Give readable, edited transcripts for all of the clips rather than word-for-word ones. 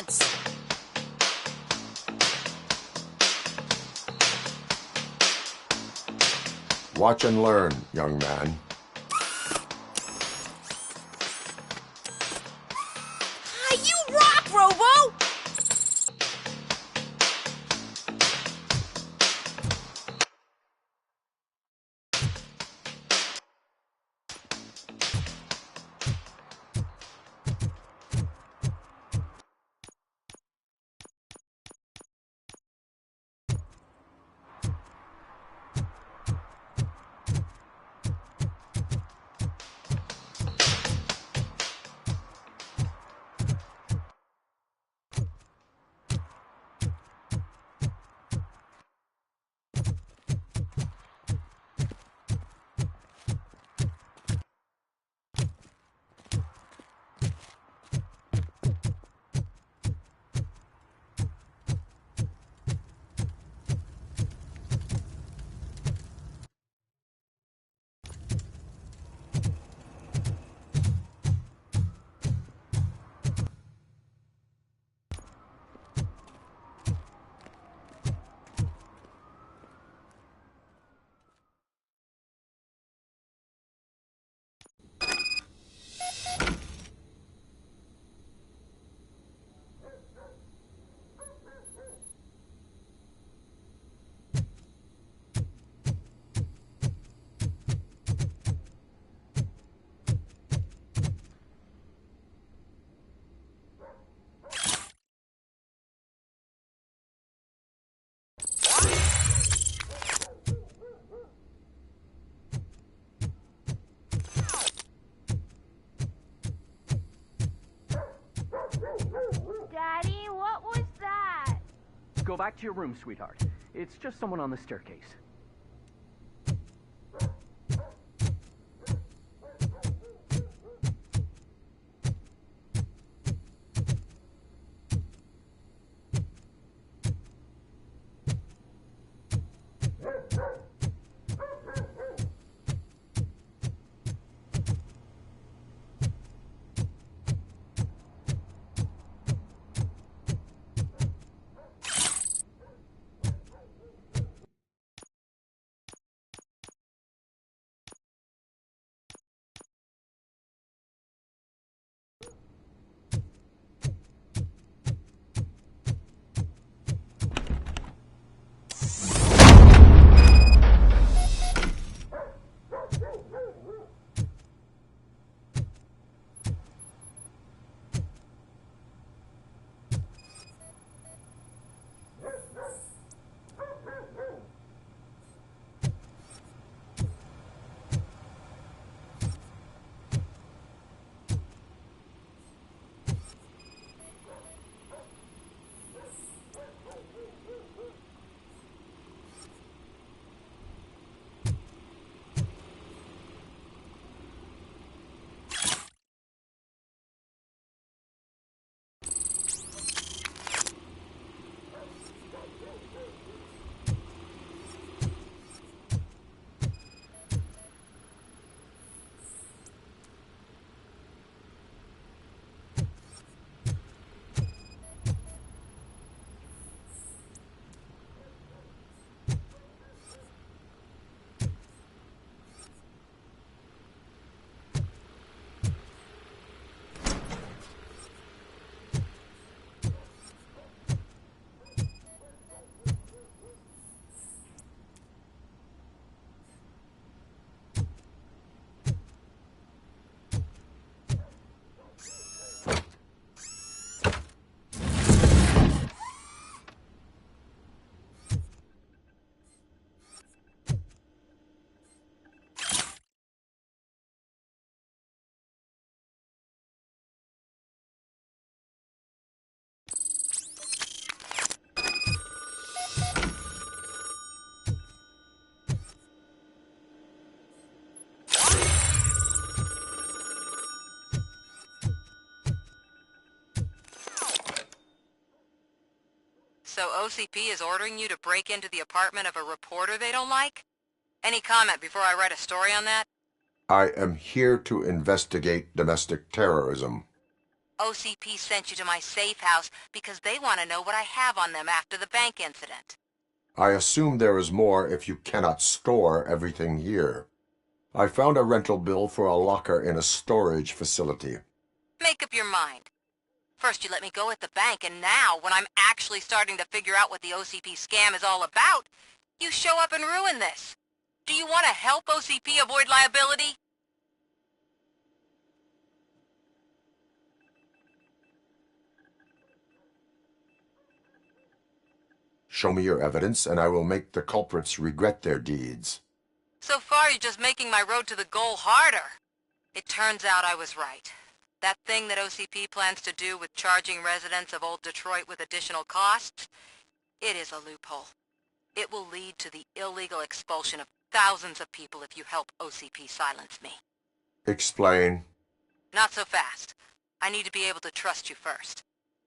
chance. Watch and learn, young man. You rock, Robo! Daddy, what was that? Go back to your room, sweetheart. It's just someone on the staircase. So OCP is ordering you to break into the apartment of a reporter they don't like? Any comment before I write a story on that? I am here to investigate domestic terrorism. OCP sent you to my safe house because they want to know what I have on them after the bank incident. I assume there is more if you cannot store everything here. I found a rental bill for a locker in a storage facility. Make up your mind. First you let me go at the bank, and now, when I'm actually starting to figure out what the OCP scam is all about, you show up and ruin this. Do you want to help OCP avoid liability? Show me your evidence, and I will make the culprits regret their deeds. So far, you're just making my road to the goal harder. It turns out I was right. That thing that OCP plans to do with charging residents of Old Detroit with additional costs, it is a loophole. It will lead to the illegal expulsion of thousands of people if you help OCP silence me. Explain. Not so fast. I need to be able to trust you first.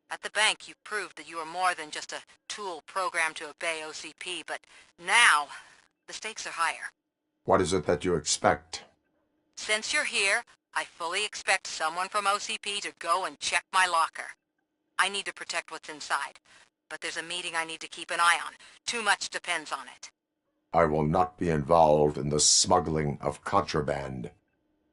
At the bank, you proved that you are more than just a tool programmed to obey OCP, but now, the stakes are higher. What is it that you expect? Since you're here, I fully expect someone from OCP to go and check my locker. I need to protect what's inside, but there's a meeting I need to keep an eye on. Too much depends on it. I will not be involved in the smuggling of contraband.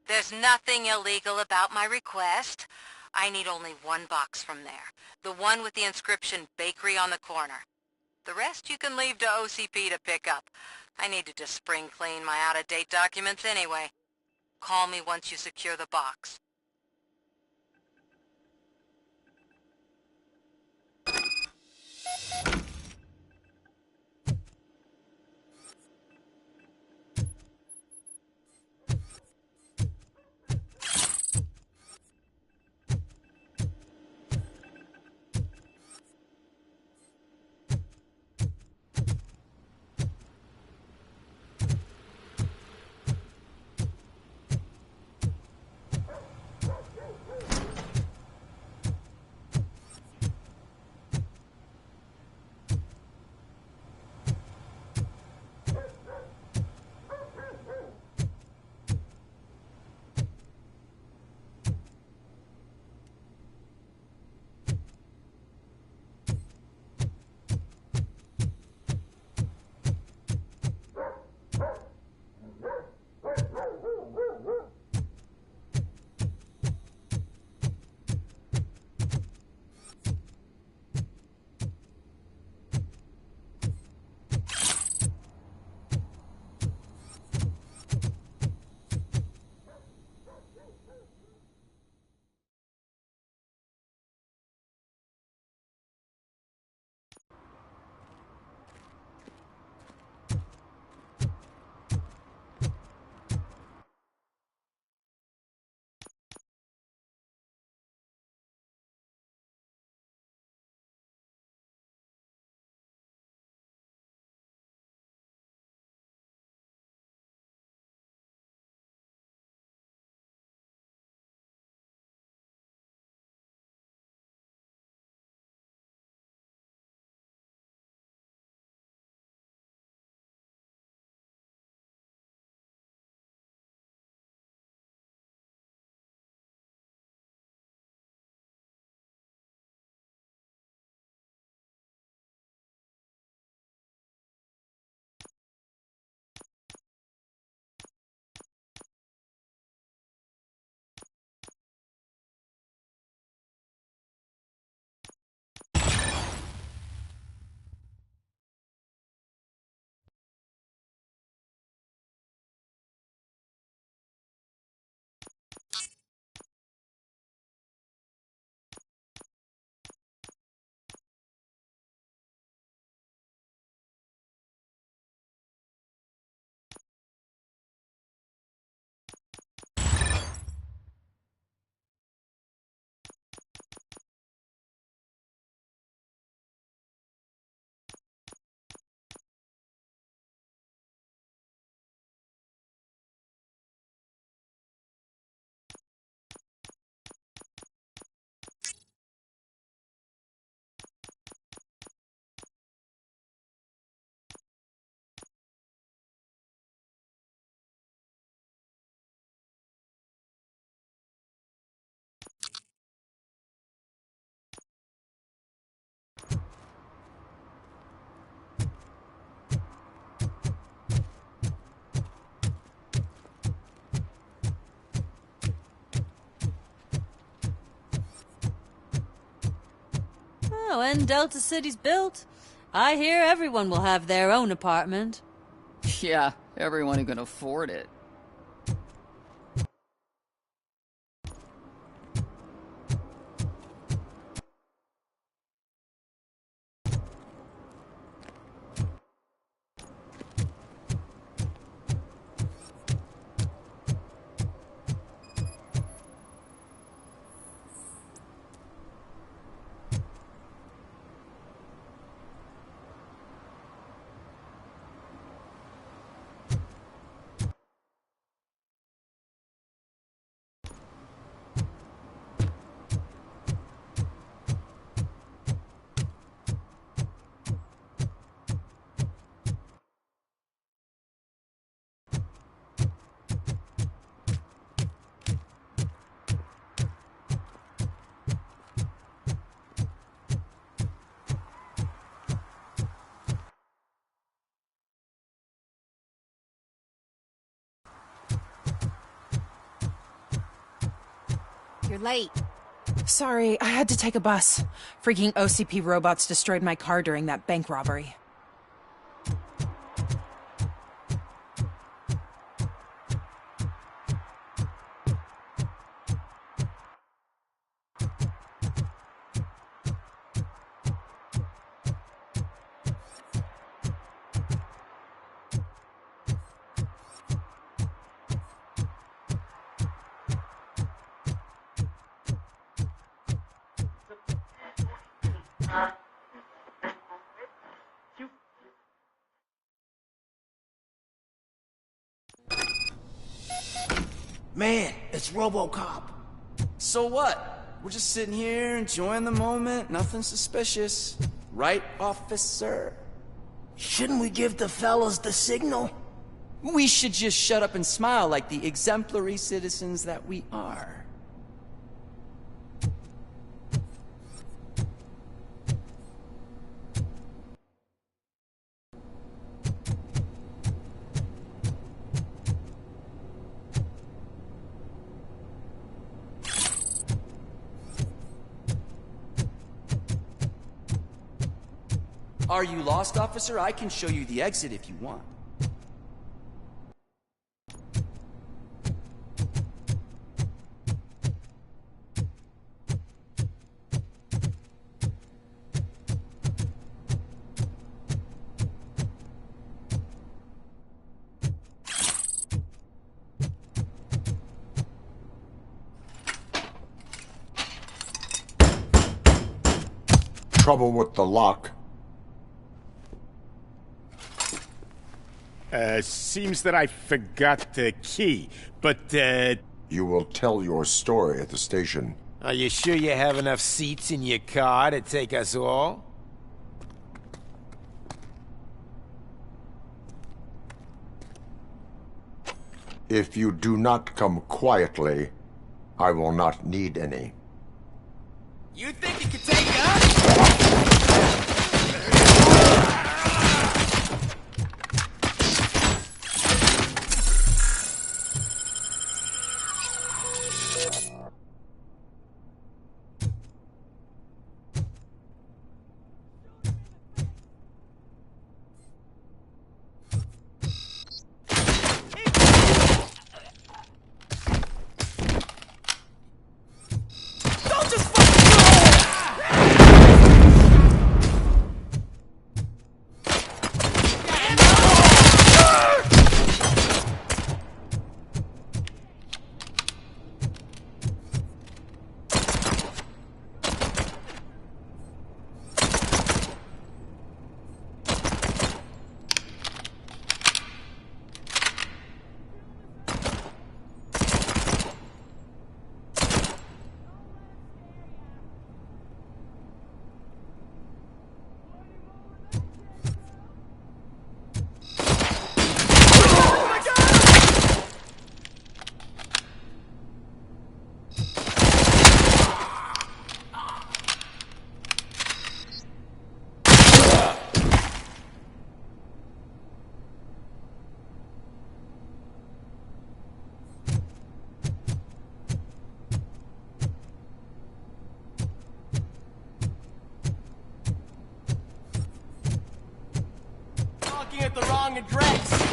There's nothing illegal about my request. I need only one box from there. The one with the inscription Bakery on the corner. The rest you can leave to OCP to pick up. I needed to spring clean my out-of-date documents anyway. Call me once you secure the box. when Delta City's built, I hear everyone will have their own apartment. Yeah, everyone who can afford it. You're late. Sorry, I had to take a bus. Freaking OCP robots destroyed my car during that bank robbery. Man, it's Robocop. So what? We're just sitting here enjoying the moment, nothing suspicious. Right, officer? Shouldn't we give the fellas the signal? We should just shut up and smile like the exemplary citizens that we are. Are you lost, officer? I can show you the exit if you want. Trouble with the lock. Seems that I forgot the key, but, You will tell your story at the station. Are you sure you have enough seats in your car to take us all? If you do not come quietly, I will not need any. You think you can take us? regrets.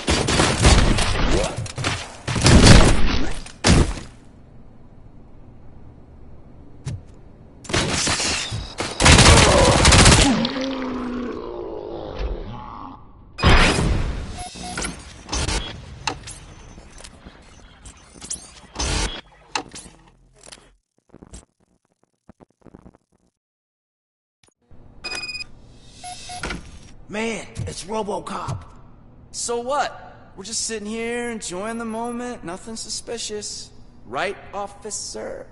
Man, it's Robocop. So what? We're just sitting here enjoying the moment, nothing suspicious. Right, officer?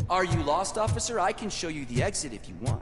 Are you lost, officer? I can show you the exit if you want.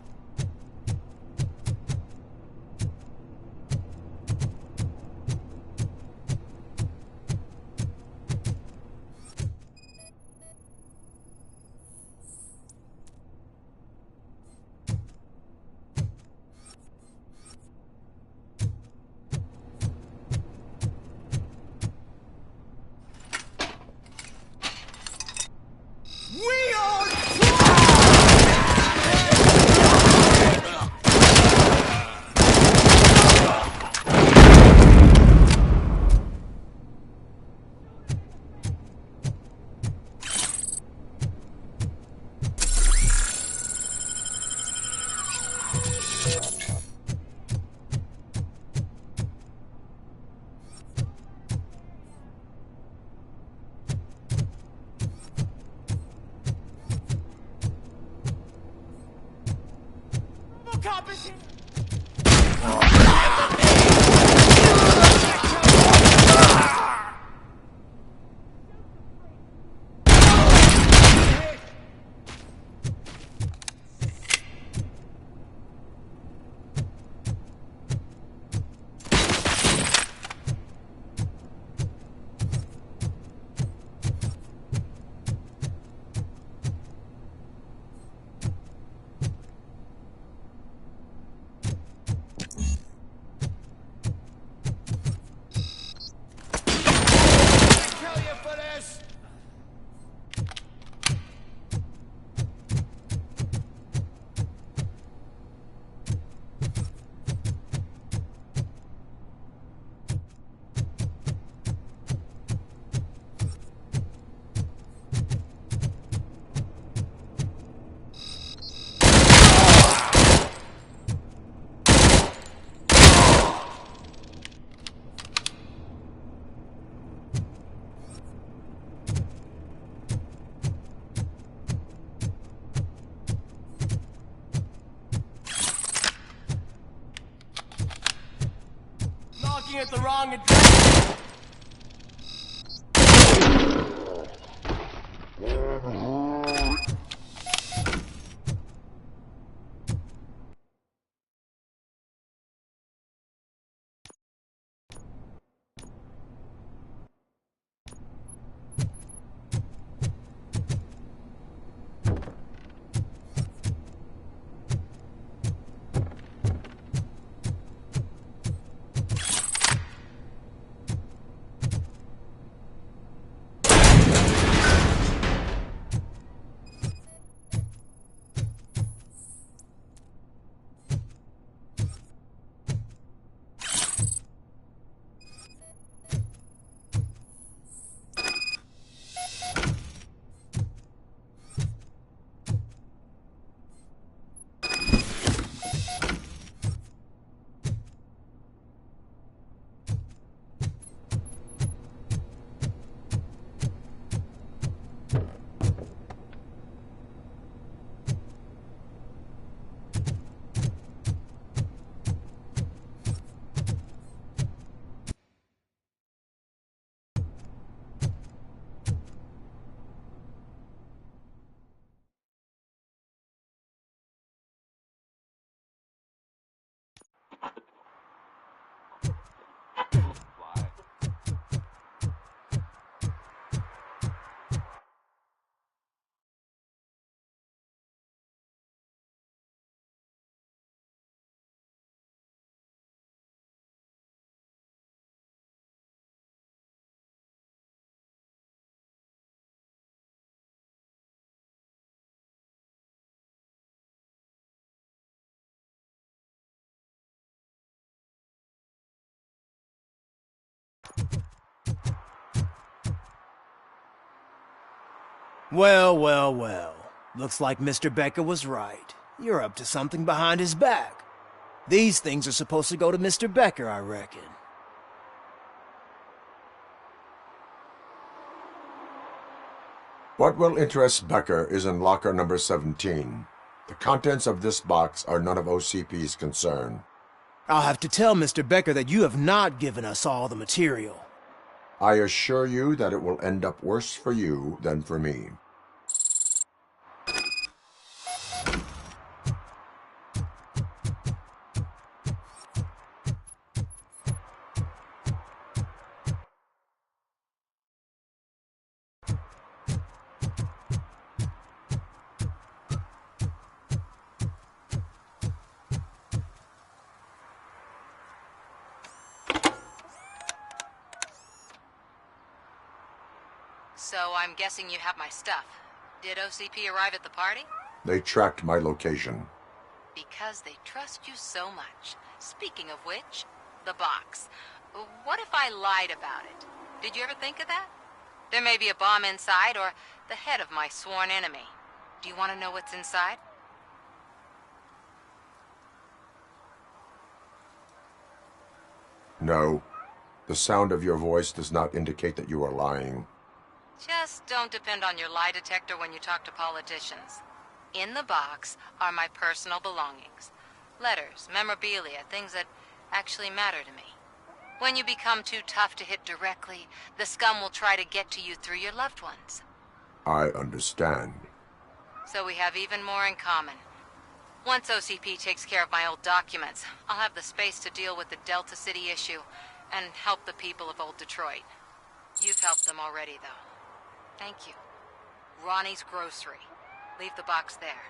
Robocop is here! At the wrong address. Well, well, well. Looks like Mr. Becker was right. You're up to something behind his back. These things are supposed to go to Mr. Becker, I reckon. What will interest Becker is in locker number 17. The contents of this box are none of OCP's concern. I'll have to tell Mr. Becker that you have not given us all the material. I assure you that it will end up worse for you than for me. So I'm guessing you have my stuff. Did OCP arrive at the party? They tracked my location. Because they trust you so much. Speaking of which, the box. What if I lied about it? Did you ever think of that? There may be a bomb inside, or the head of my sworn enemy. Do you want to know what's inside? No. The sound of your voice does not indicate that you are lying. Just don't depend on your lie detector when you talk to politicians. In the box are my personal belongings. Letters, memorabilia, things that actually matter to me. When you become too tough to hit directly, the scum will try to get to you through your loved ones. I understand. So we have even more in common. Once OCP takes care of my old documents, I'll have the space to deal with the Delta City issue and help the people of Old Detroit. You've helped them already, though. Thank you. Ronnie's Grocery. Leave the box there.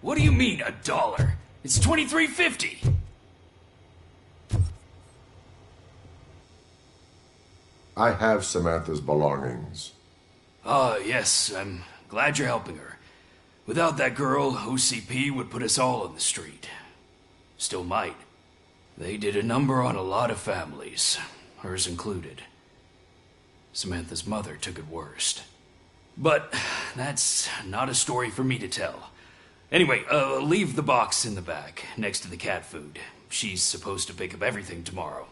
What do you mean, $1? It's $23.50. I have Samantha's belongings. Yes, I'm glad you're helping her. Without that girl, OCP would put us all on the street. Still might. They did a number on a lot of families, hers included. Samantha's mother took it worst. But that's not a story for me to tell. Anyway, leave the box in the back, next to the cat food. She's supposed to pick up everything tomorrow.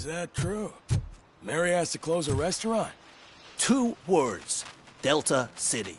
that true? Mary has to close a restaurant? 2 words. Delta City.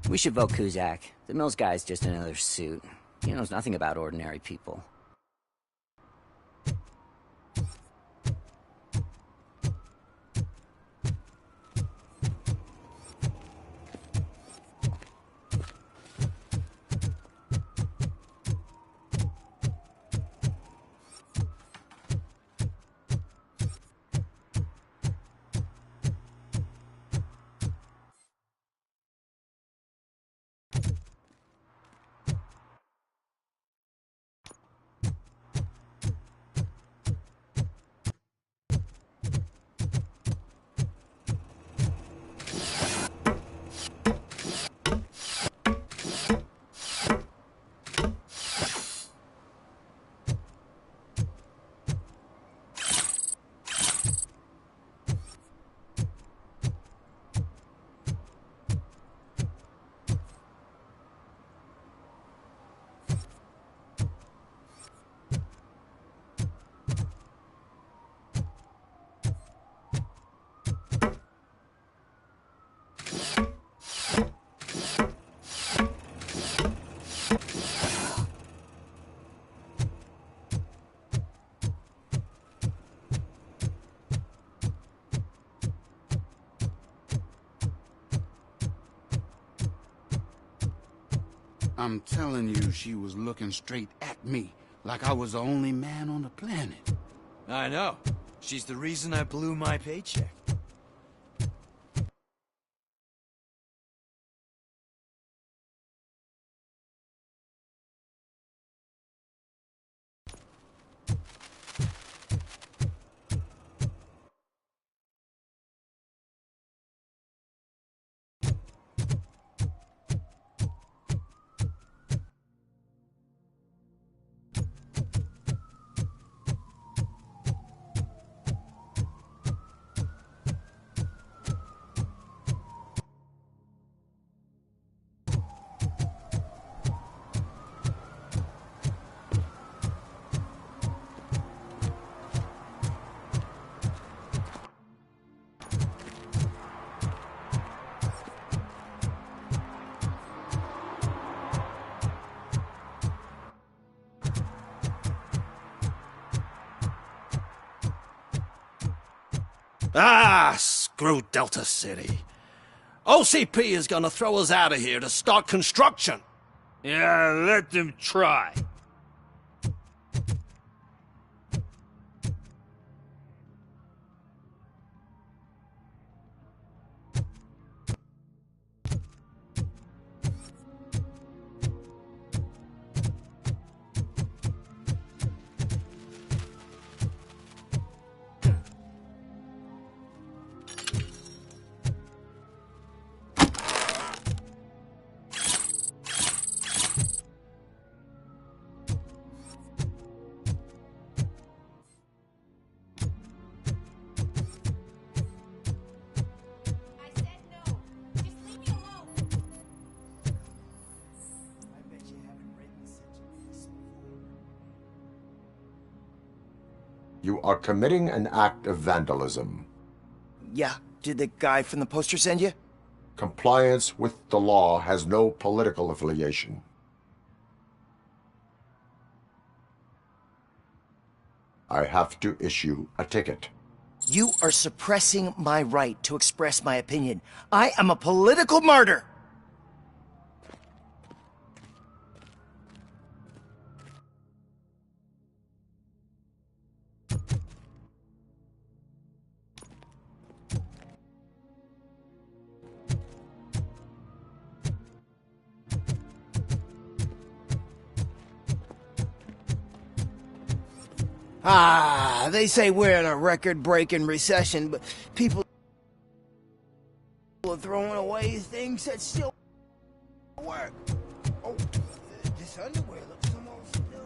We should vote Kuzak. The Mills guy's just another suit. He knows nothing about ordinary people. I'm telling you, she was looking straight at me, like I was the only man on the planet. I know. She's the reason I blew my paycheck. Ah, screw Delta City. OCP is gonna throw us out of here to start construction. Yeah, let them try. You are committing an act of vandalism. Yeah, did the guy from the poster send you? Compliance with the law has no political affiliation. I have to issue a ticket. You are suppressing my right to express my opinion. I am a political martyr. Ah, they say we're in a record-breaking recession, but people are throwing away things that still work. Oh, this underwear looks almost new.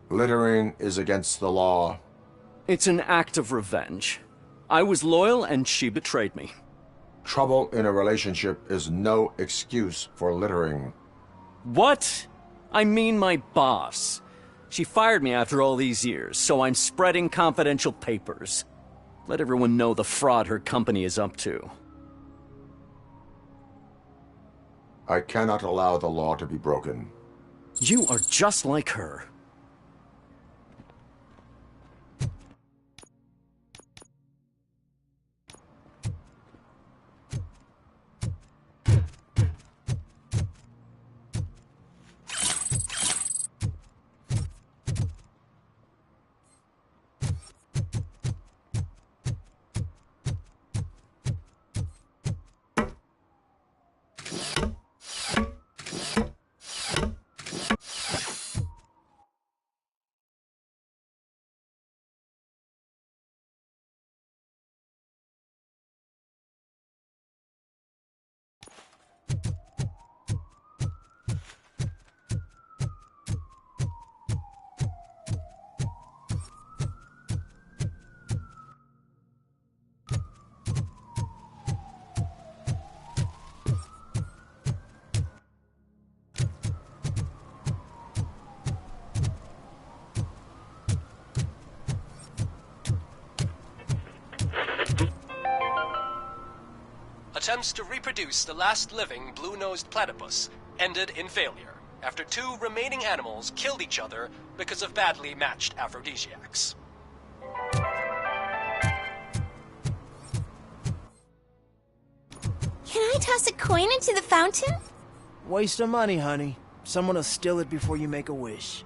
Littering is against the law. It's an act of revenge. I was loyal and she betrayed me. Trouble in a relationship is no excuse for littering. What? I mean my boss. She fired me after all these years, so I'm spreading confidential papers. Let everyone know the fraud her company is up to. I cannot allow the law to be broken. You are just like her. Attempts to reproduce the last living blue-nosed platypus ended in failure after 2 remaining animals killed each other because of badly matched aphrodisiacs. Can I toss a coin into the fountain? Waste of money, honey. Someone will steal it before you make a wish.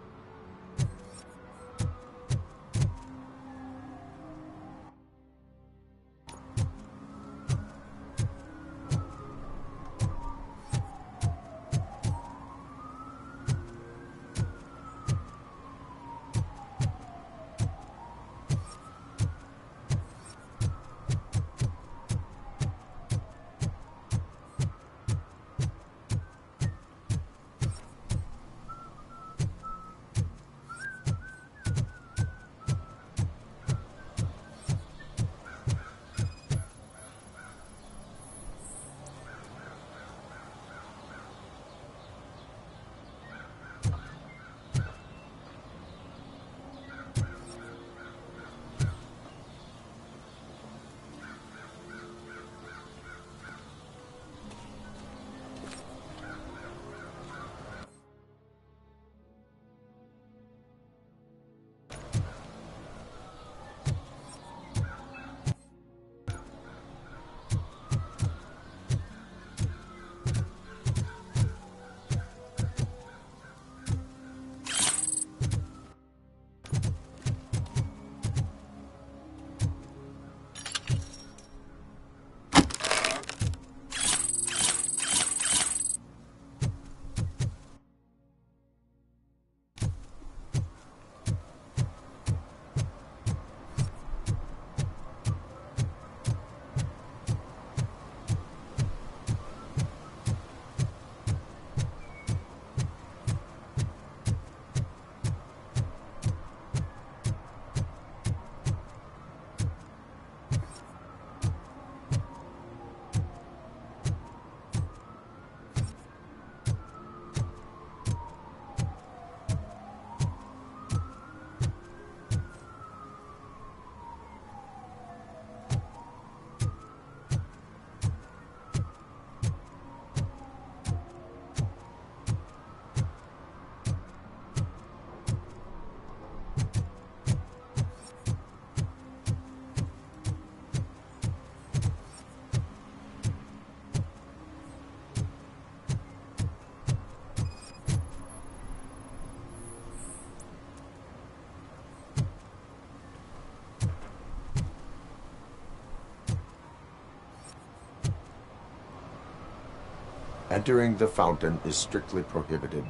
Entering the fountain is strictly prohibited.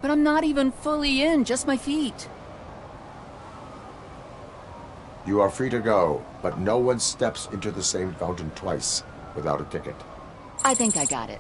But I'm not even fully in, just my feet. You are free to go, but no one steps into the same fountain twice without a ticket. I think I got it.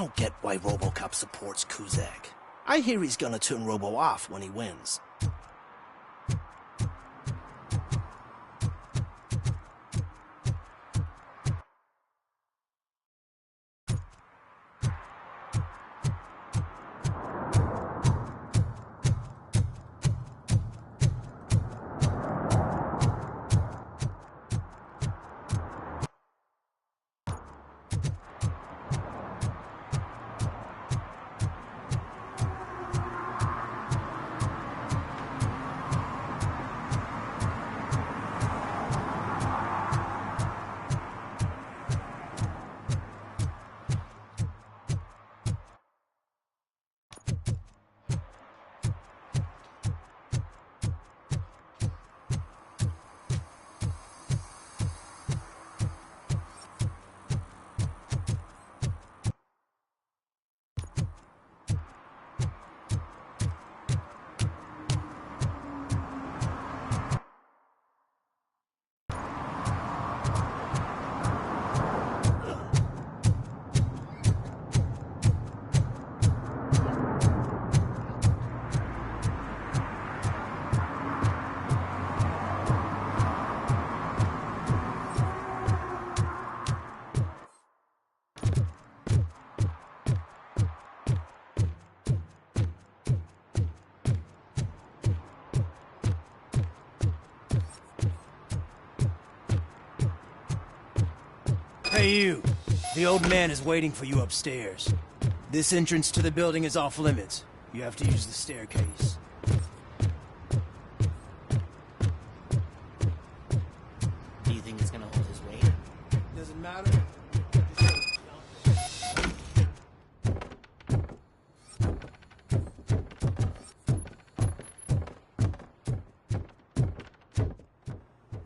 don't get why Robocop supports Kuzak. I hear he's gonna turn Robo off when he wins. Hey you, the old man is waiting for you upstairs. This entrance to the building is off limits. You have to use the staircase. Do you think it's gonna hold his weight? Doesn't matter.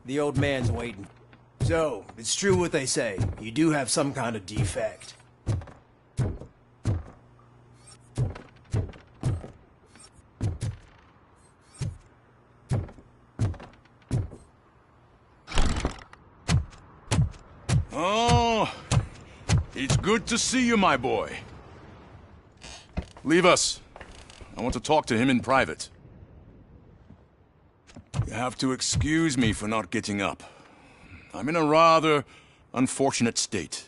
The old man's waiting. So, it's true what they say. You do have some kind of defect. Oh, it's good to see you, my boy. Leave us. I want to talk to him in private. You have to excuse me for not getting up. I'm in a rather unfortunate state.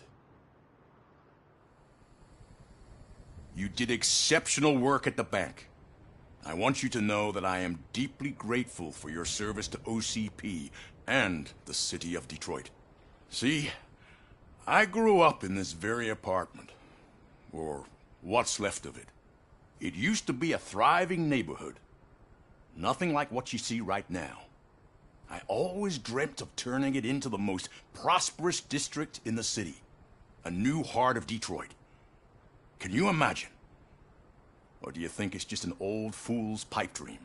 You did exceptional work at the bank. I want you to know that I am deeply grateful for your service to OCP and the city of Detroit. See, I grew up in this very apartment, or what's left of it. It used to be a thriving neighborhood. Nothing like what you see right now. I always dreamt of turning it into the most prosperous district in the city. A new heart of Detroit. Can you imagine? Or do you think it's just an old fool's pipe dream?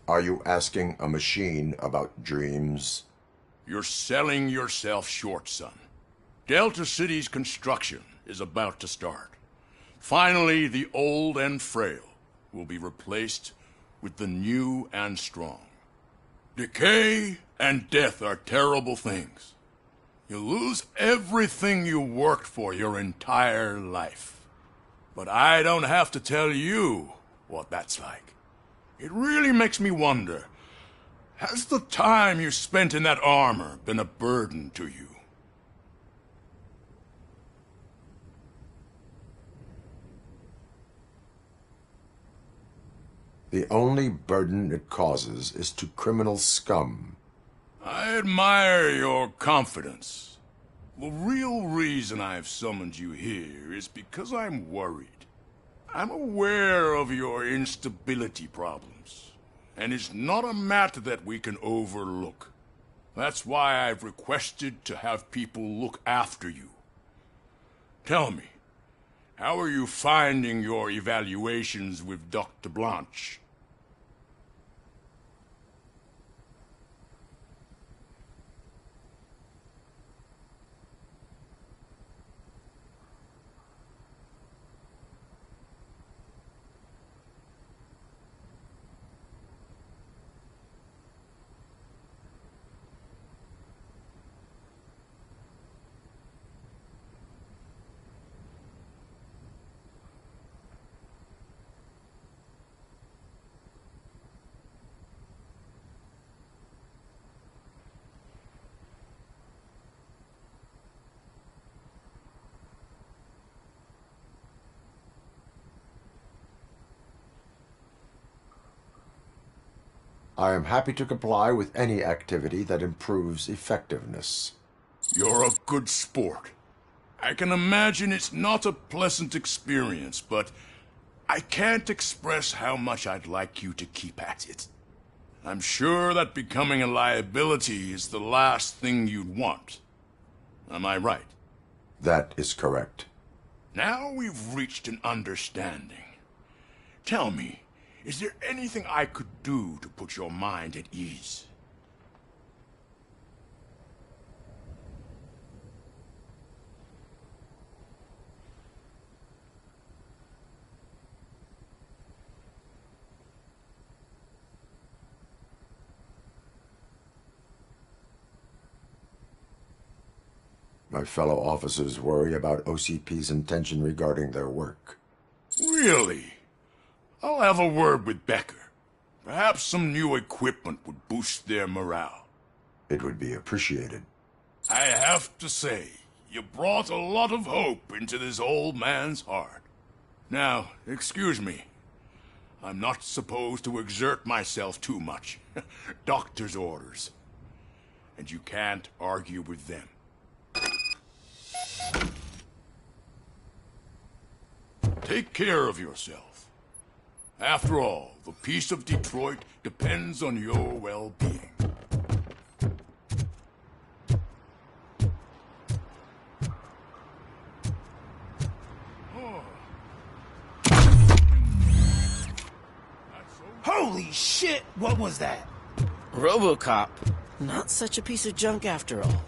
Are you asking a machine about dreams? You're selling yourself short, son. Delta City's construction is about to start. Finally, the old and frail will be replaced with the new and strong. Decay and death are terrible things. You lose everything you worked for your entire life. But I don't have to tell you what that's like. It really makes me wonder, has the time you spent in that armor been a burden to you? The only burden it causes is to criminal scum. I admire your confidence. The real reason I've summoned you here is because I'm worried. I'm aware of your instability problems, and it's not a matter that we can overlook. That's why I've requested to have people look after you. Tell me, how are you finding your evaluations with Dr. Blanche? I am happy to comply with any activity that improves effectiveness. You're a good sport. I can imagine it's not a pleasant experience, but I can't express how much I'd like you to keep at it. I'm sure that becoming a liability is the last thing you'd want. Am I right? That is correct. Now we've reached an understanding. Tell me, is there anything I could do to put your mind at ease? My fellow officers worry about OCP's intention regarding their work. Really? I'll have a word with Becker. Perhaps some new equipment would boost their morale. It would be appreciated. I have to say, you brought a lot of hope into this old man's heart. Now, excuse me. I'm not supposed to exert myself too much. Doctor's orders. And you can't argue with them. Take care of yourself. After all, the peace of Detroit depends on your well-being. Holy shit! What was that? Robocop. Not such a piece of junk after all.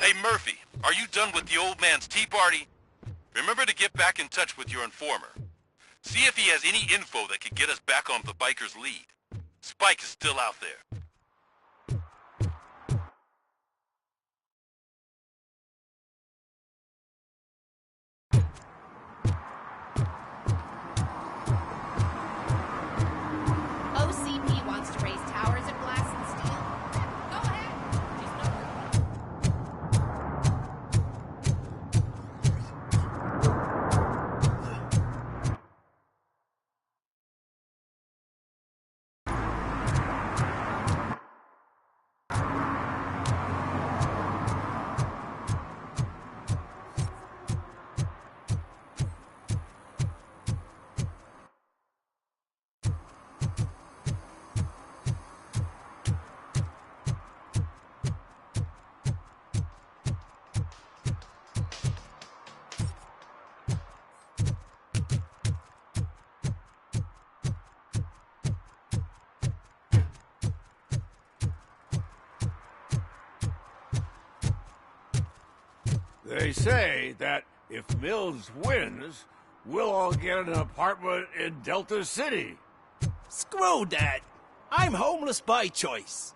Hey, Murphy, are you done with the old man's tea party? Remember to get back in touch with your informer. See if he has any info that could get us back on the biker's lead. Spike is still out there. OCP wants to raise towers of glass and steel. Go ahead. They say that if Mills wins, we'll all get an apartment in Delta City. Screw that! I'm homeless by choice.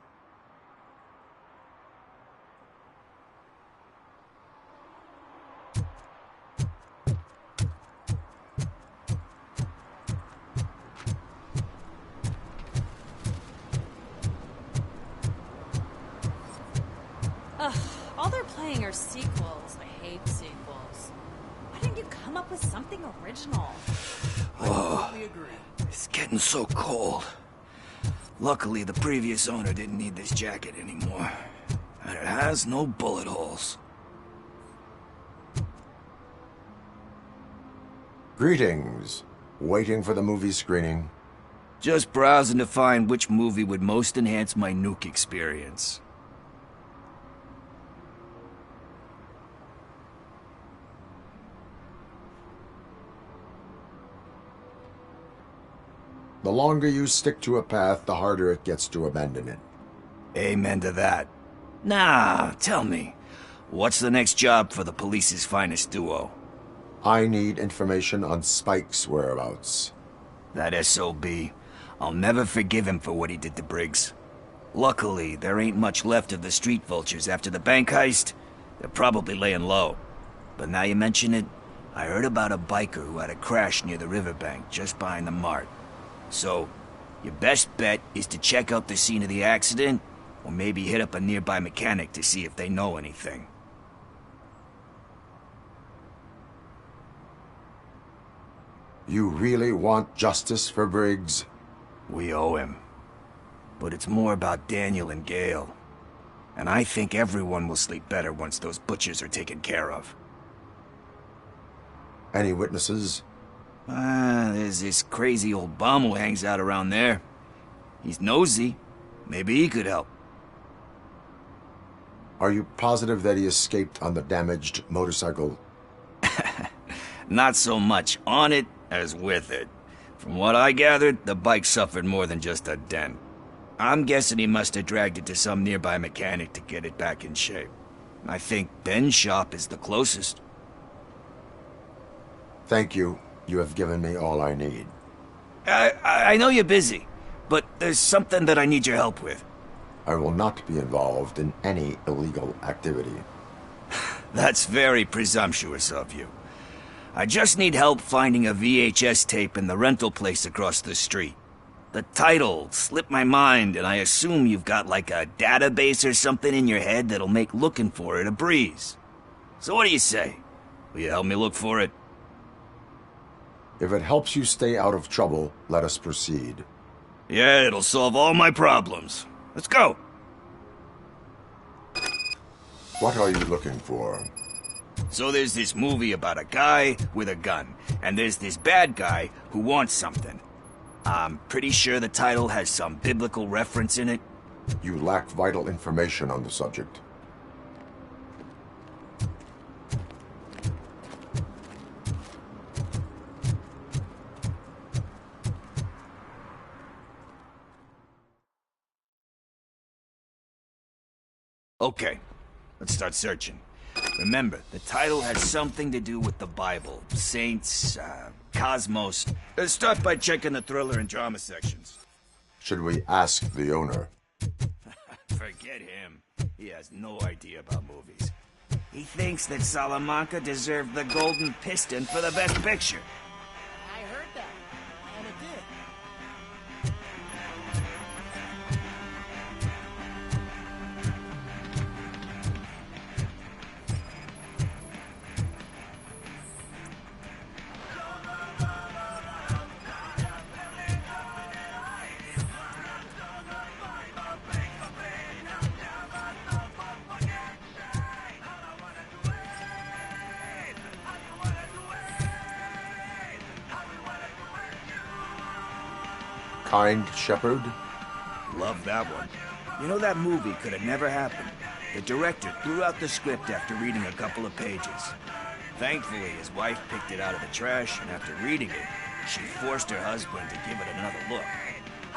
Ugh, all they're playing are sequels. I hate sequels. Why didn't you come up with something original? Oh, it's getting so cold. Luckily, the previous owner didn't need this jacket anymore. And it has no bullet holes. Greetings. Waiting for the movie screening. Just browsing to find which movie would most enhance my nuke experience. The longer you stick to a path, the harder it gets to abandon it. Amen to that. Now, tell me, what's the next job for the police's finest duo? I need information on Spike's whereabouts. That SOB. I'll never forgive him for what he did to Briggs. Luckily, there ain't much left of the street vultures after the bank heist. They're probably laying low. But now you mention it, I heard about a biker who had a crash near the riverbank just behind the mart. So, Your best bet is to check out the scene of the accident, or maybe hit up a nearby mechanic to see if they know anything. You really want justice for Briggs? We owe him. But it's more about Daniel and Gale. And I think everyone will sleep better once those butchers are taken care of. Any witnesses? There's this crazy old bum who hangs out around there. He's nosy. Maybe he could help. Are you positive that he escaped on the damaged motorcycle? Not so much on it as with it. From what I gathered, the bike suffered more than just a dent. I'm guessing he must have dragged it to some nearby mechanic to get it back in shape. I think Ben's shop is the closest. Thank you. You have given me all I need. I know you're busy, but there's something that I need your help with. I will not be involved in any illegal activity. That's very presumptuous of you. I just need help finding a VHS tape in the rental place across the street. The title slipped my mind, and I assume you've got like a database or something in your head that'll make looking for it a breeze. So what do you say? Will you help me look for it? If it helps you stay out of trouble, let us proceed. Yeah, it'll solve all my problems. Let's go! What are you looking for? So there's this movie about a guy with a gun, and there's this bad guy who wants something. I'm pretty sure the title has some biblical reference in it. You lack vital information on the subject. Okay, let's start searching. Remember, the title has something to do with the Bible, saints, cosmos. Let's start by checking the thriller and drama sections. Should we ask the owner? Forget him. He has no idea about movies. He thinks that Salamanca deserved the Golden Piston for the Best Picture. I heard that, and it did. Kind Shepherd? Love that one. You know, that movie could have never happened. The director threw out the script after reading a couple of pages. Thankfully, his wife picked it out of the trash, and after reading it, she forced her husband to give it another look.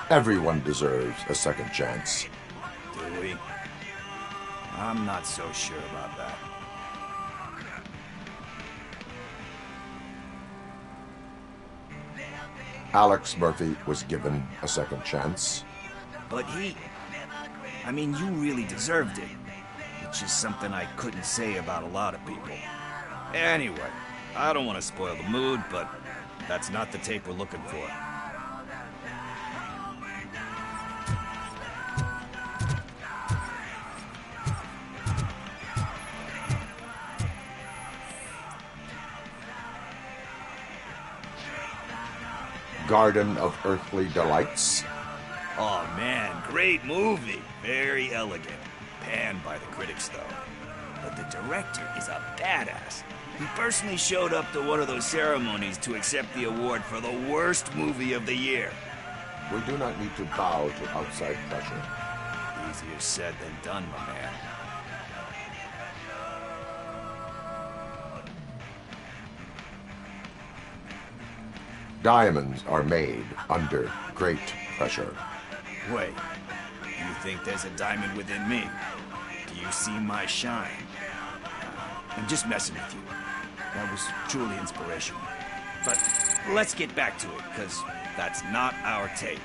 Everyone deserves a second chance. Do we? I'm not so sure about that. Alex Murphy was given a second chance. But I mean, you really deserved it. Which is something I couldn't say about a lot of people. Anyway, I don't want to spoil the mood, but that's not the tape we're looking for. Garden of Earthly Delights. Oh man, great movie. Very elegant. Panned by the critics, though. But the director is a badass. He personally showed up to one of those ceremonies to accept the award for the worst movie of the year. We do not need to bow to outside pressure. Easier said than done, my man. Diamonds are made under great pressure. Wait, you think there's a diamond within me? Do you see my shine? I'm just messing with you. That was truly inspirational. But let's get back to it, because that's not our tape.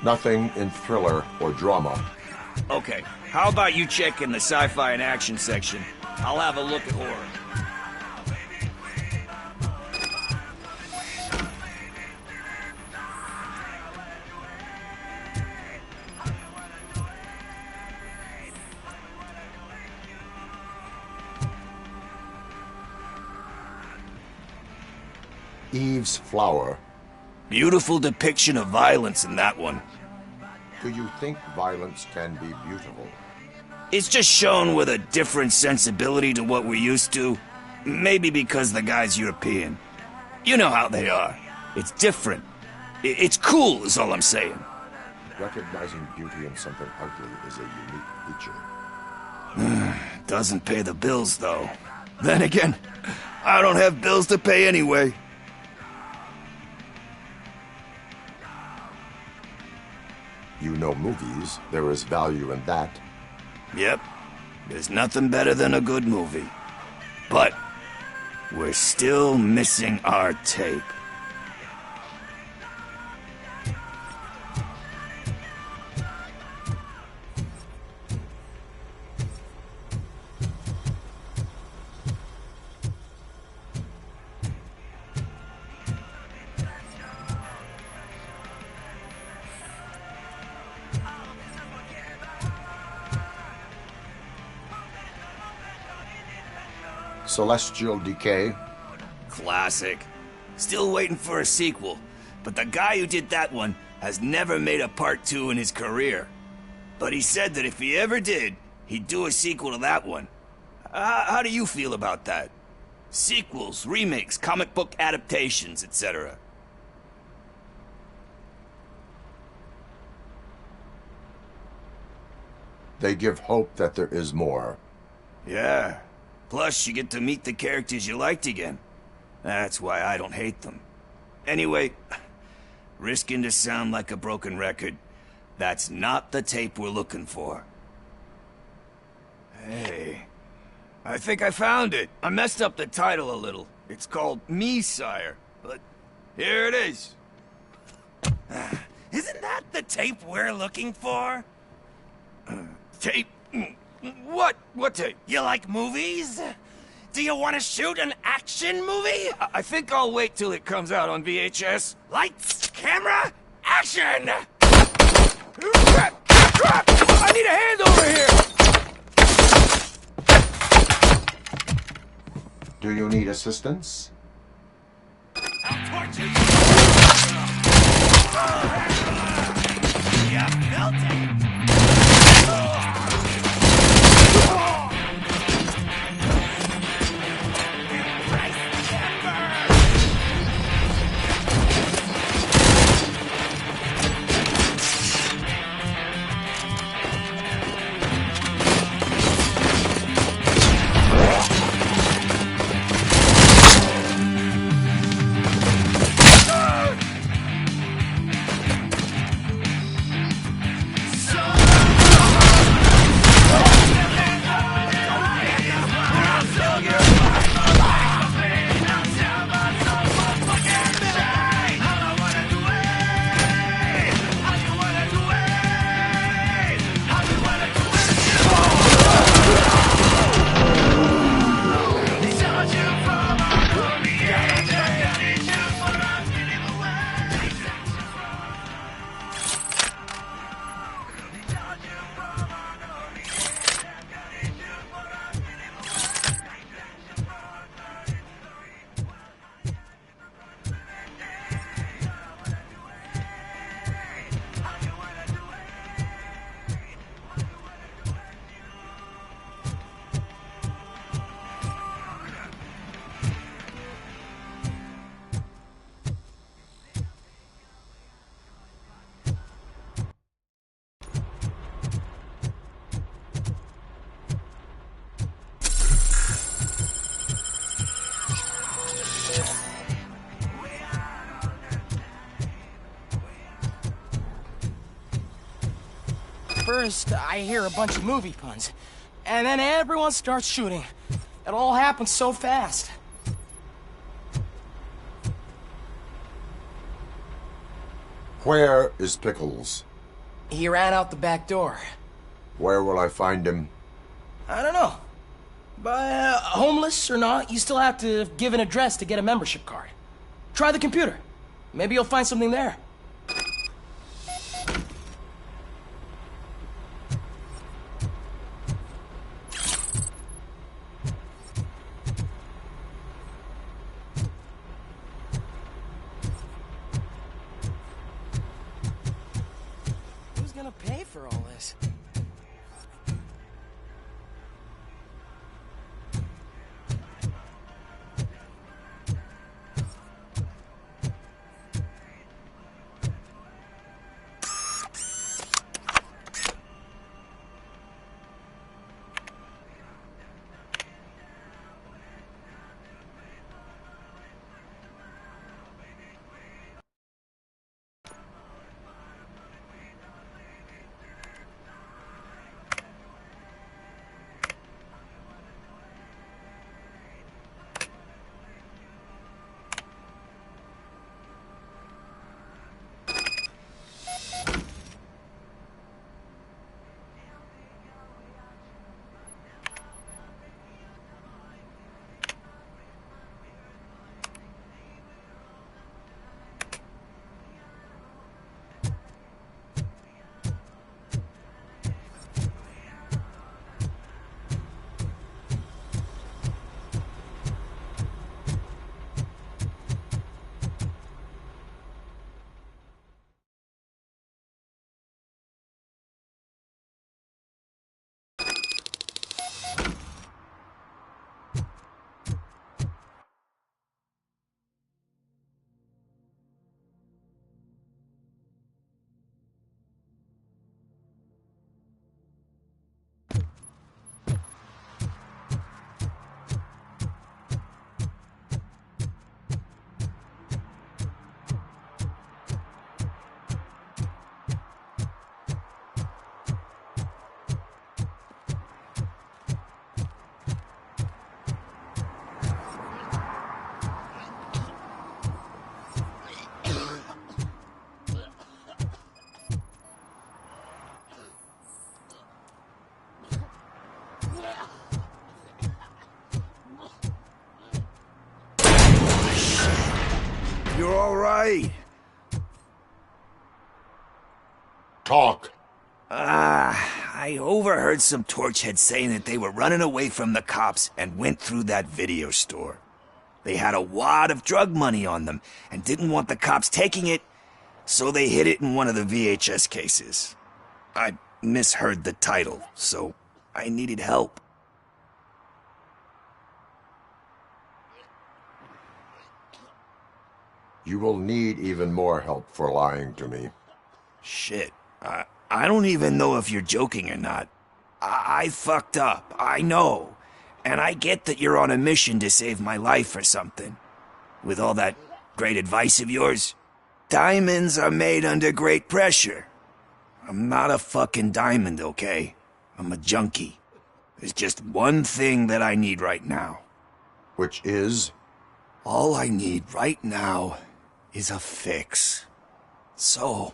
Nothing in thriller or drama. Okay, how about you check in the sci-fi and action section? I'll have a look at horror. Eve's Flower. Beautiful depiction of violence in that one. Do you think violence can be beautiful? It's just shown with a different sensibility to what we're used to. Maybe because the guy's European. You know how they are. It's different. It's cool, is all I'm saying. Recognizing beauty in something ugly is a unique feature. Doesn't pay the bills, though. Then again, I don't have bills to pay anyway. You know movies. There is value in that. Yep. There's nothing better than a good movie. But we're still missing our tape. Celestial Decay. Classic. Still waiting for a sequel, but the guy who did that one has never made a part 2 in his career. But he said that if he ever did, he'd do a sequel to that one. How do you feel about that? Sequels, remakes, comic book adaptations, etc. They give hope that there is more. Yeah. Plus, you get to meet the characters you liked again. That's why I don't hate them. Anyway, risking to sound like a broken record, that's not the tape we're looking for. Hey, I think I found it. I messed up the title a little. It's called Me, Sire, but here it is. Isn't that the tape we're looking for? Tape? What? What tape? You like movies? Do you want to shoot an action movie? I think I'll wait till it comes out on VHS. Lights, camera, action! Crap! Crap! I need a hand over here! Do you need assistance? I'll torture you! You felt it! First, I hear a bunch of movie puns, and then everyone starts shooting. It all happens so fast. Where is Pickles? He ran out the back door. Where will I find him? I don't know. But homeless or not, you still have to give an address to get a membership card. Try the computer. Maybe you'll find something there. You're all right. Talk. I overheard some torchheads saying that they were running away from the cops and went through that video store. They had a wad of drug money on them and didn't want the cops taking it, so they hid it in one of the VHS cases. I misheard the title, so I needed help. You will need even more help for lying to me. Shit. I don't even know if you're joking or not. I fucked up, I know. And I get that you're on a mission to save my life or something. With all that great advice of yours, diamonds are made under great pressure. I'm not a fucking diamond, okay? I'm a junkie. There's just one thing that I need right now. Which is? All I need right now is a fix. So,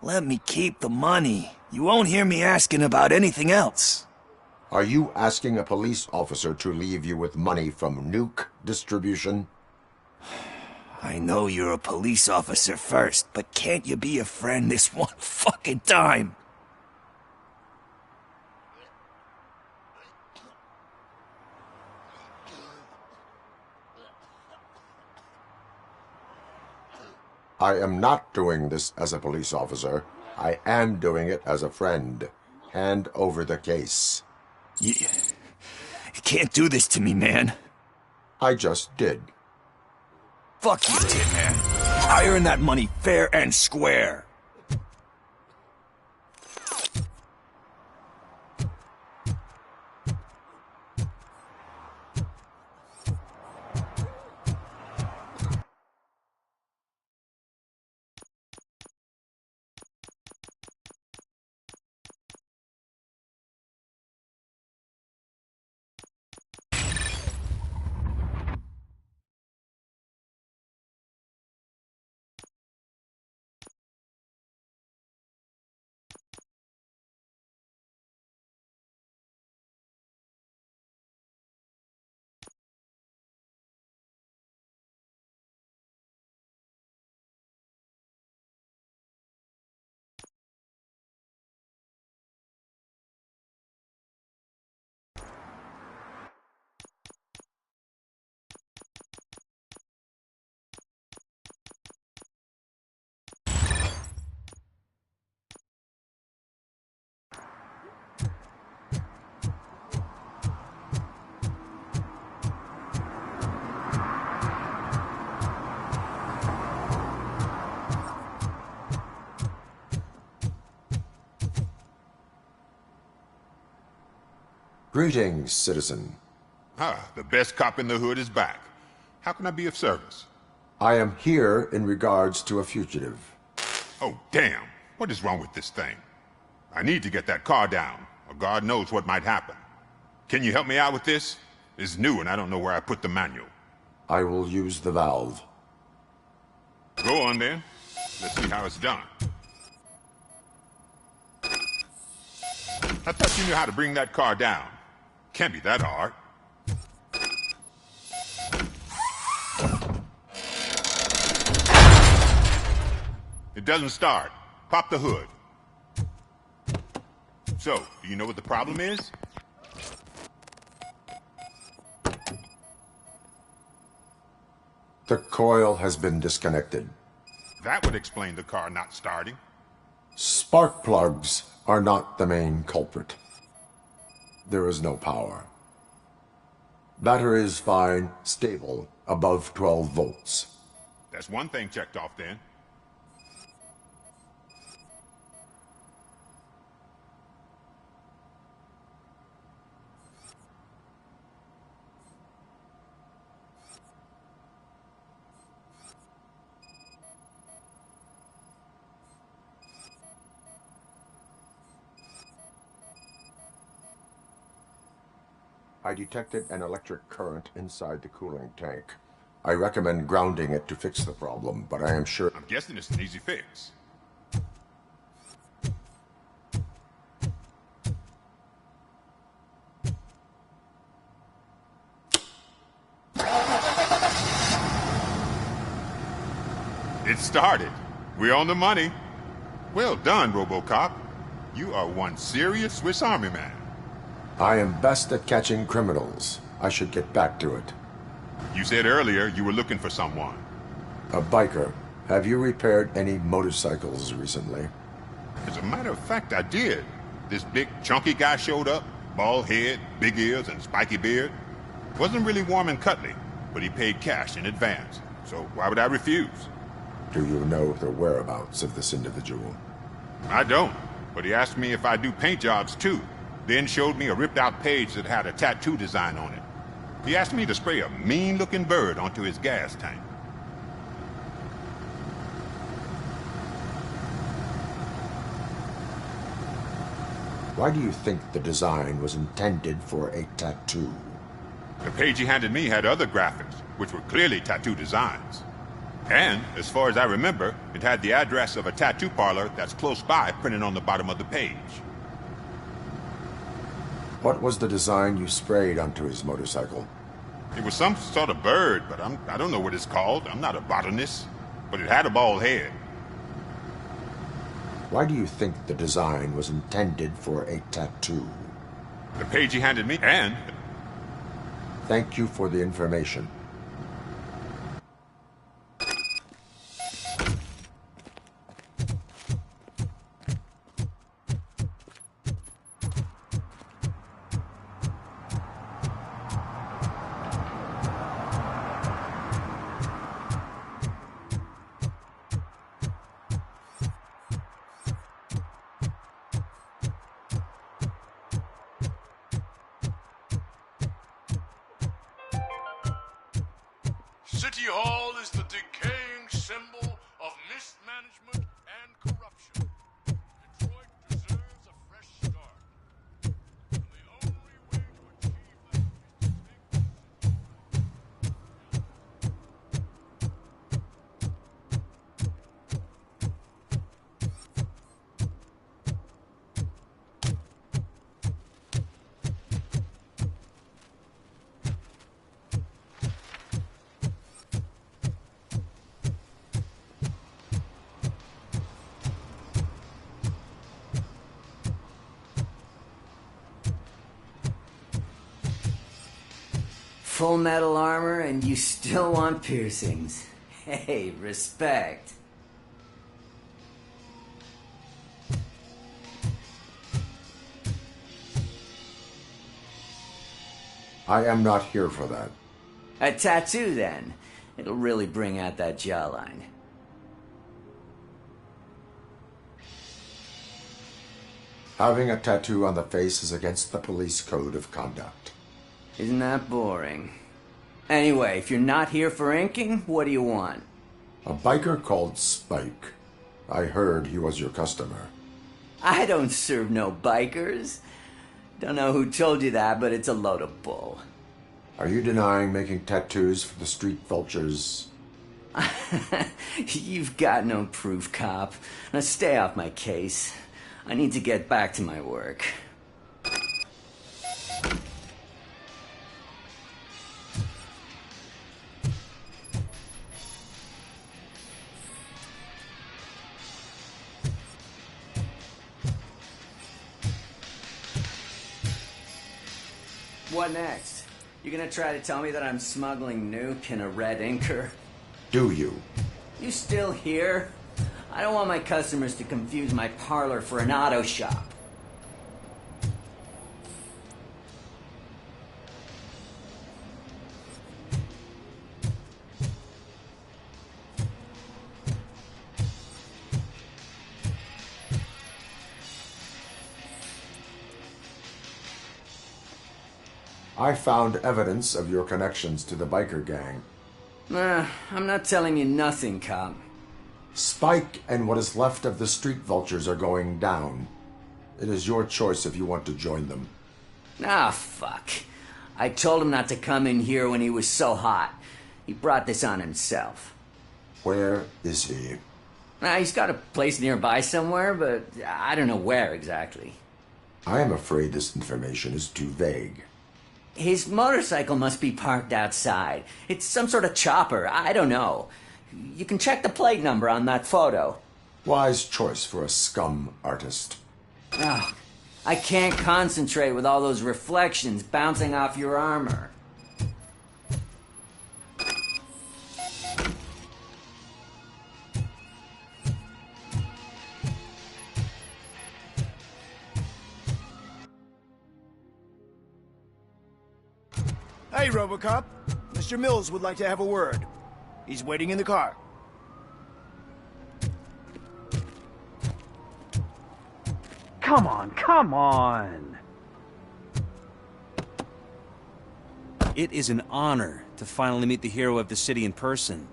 let me keep the money. You won't hear me asking about anything else. Are you asking a police officer to leave you with money from nuke distribution? I know you're a police officer first, but can't you be a friend this one fucking time? I am not doing this as a police officer. I am doing it as a friend. Hand over the case. You can't do this to me, man. I just did. Fuck you did, man. I earned that money fair and square. Greetings, citizen. Ah, the best cop in the hood is back. How can I be of service? I am here in regards to a fugitive. Oh, damn. What is wrong with this thing? I need to get that car down, or God knows what might happen. Can you help me out with this? It's new and I don't know where I put the manual. I will use the valve. Go on then. Let's see how it's done. I thought you knew how to bring that car down. Can't be that hard. It doesn't start. Pop the hood. So, do you know what the problem is? The coil has been disconnected. That would explain the car not starting. Spark plugs are not the main culprit. There is no power. Battery is fine, stable, above 12 volts. That's one thing checked off then. I detected an electric current inside the cooling tank. I recommend grounding it to fix the problem, but I am sure... I'm guessing it's an easy fix. It started. We're on the money. Well done, Robocop. You are one serious Swiss Army man. I am best at catching criminals. I should get back to it. You said earlier you were looking for someone. A biker. Have you repaired any motorcycles recently? As a matter of fact, I did. This big, chunky guy showed up. Bald head, big ears, and spiky beard. Wasn't really warm and cuddly, but he paid cash in advance. So why would I refuse? Do you know the whereabouts of this individual? I don't, but he asked me if I do paint jobs too. Then showed me a ripped-out page that had a tattoo design on it. He asked me to spray a mean-looking bird onto his gas tank. Why do you think the design was intended for a tattoo? The page he handed me had other graphics, which were clearly tattoo designs. And, as far as I remember, it had the address of a tattoo parlor that's close by printed on the bottom of the page. What was the design you sprayed onto his motorcycle? It was some sort of bird, but I don't know what it's called. I'm not a botanist. But it had a bald head. Why do you think the design was intended for a tattoo? The page he handed me, and... Thank you for the information. City Hall is the decaying symbol of mismanagement and corruption. Detroit deserves a fresh start. And the only way to achieve that is to Full metal armor and you still want piercings. Hey, respect. I am not here for that. A tattoo, then. It'll really bring out that jawline. Having a tattoo on the face is against the police code of conduct. Isn't that boring? Anyway, if you're not here for inking, what do you want? A biker called Spike. I heard he was your customer. I don't serve no bikers. Don't know who told you that, but it's a load of bull. Are you denying making tattoos for the street vultures? You've got no proof, cop. Now stay off my case. I need to get back to my work. What next? You gonna try to tell me that I'm smuggling nuke in a red inker? Do you? You still here? I don't want my customers to confuse my parlor for an auto shop. I found evidence of your connections to the biker gang. I'm not telling you nothing, cop. Spike and what is left of the street vultures are going down. It is your choice if you want to join them. Ah, fuck. I told him not to come in here when he was so hot. He brought this on himself. Where is he? He's got a place nearby somewhere, but I don't know where exactly. I am afraid this information is too vague. His motorcycle must be parked outside. It's some sort of chopper. I don't know. You can check the plate number on that photo. Wise choice for a scum artist. Oh, I can't concentrate with all those reflections bouncing off your armor. Hey, Robocop. Mr. Mills would like to have a word. He's waiting in the car. Come on, come on! It is an honor to finally meet the hero of the city in person.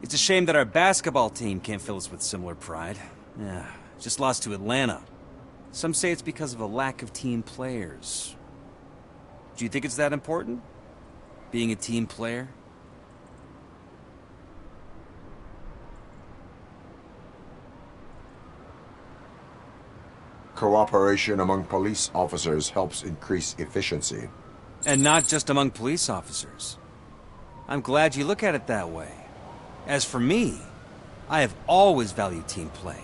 It's a shame that our basketball team can't fill us with similar pride. Yeah, just lost to Atlanta. Some say it's because of a lack of team players. Do you think it's that important? Being a team player? Cooperation among police officers helps increase efficiency. And not just among police officers. I'm glad you look at it that way. As for me, I have always valued team play.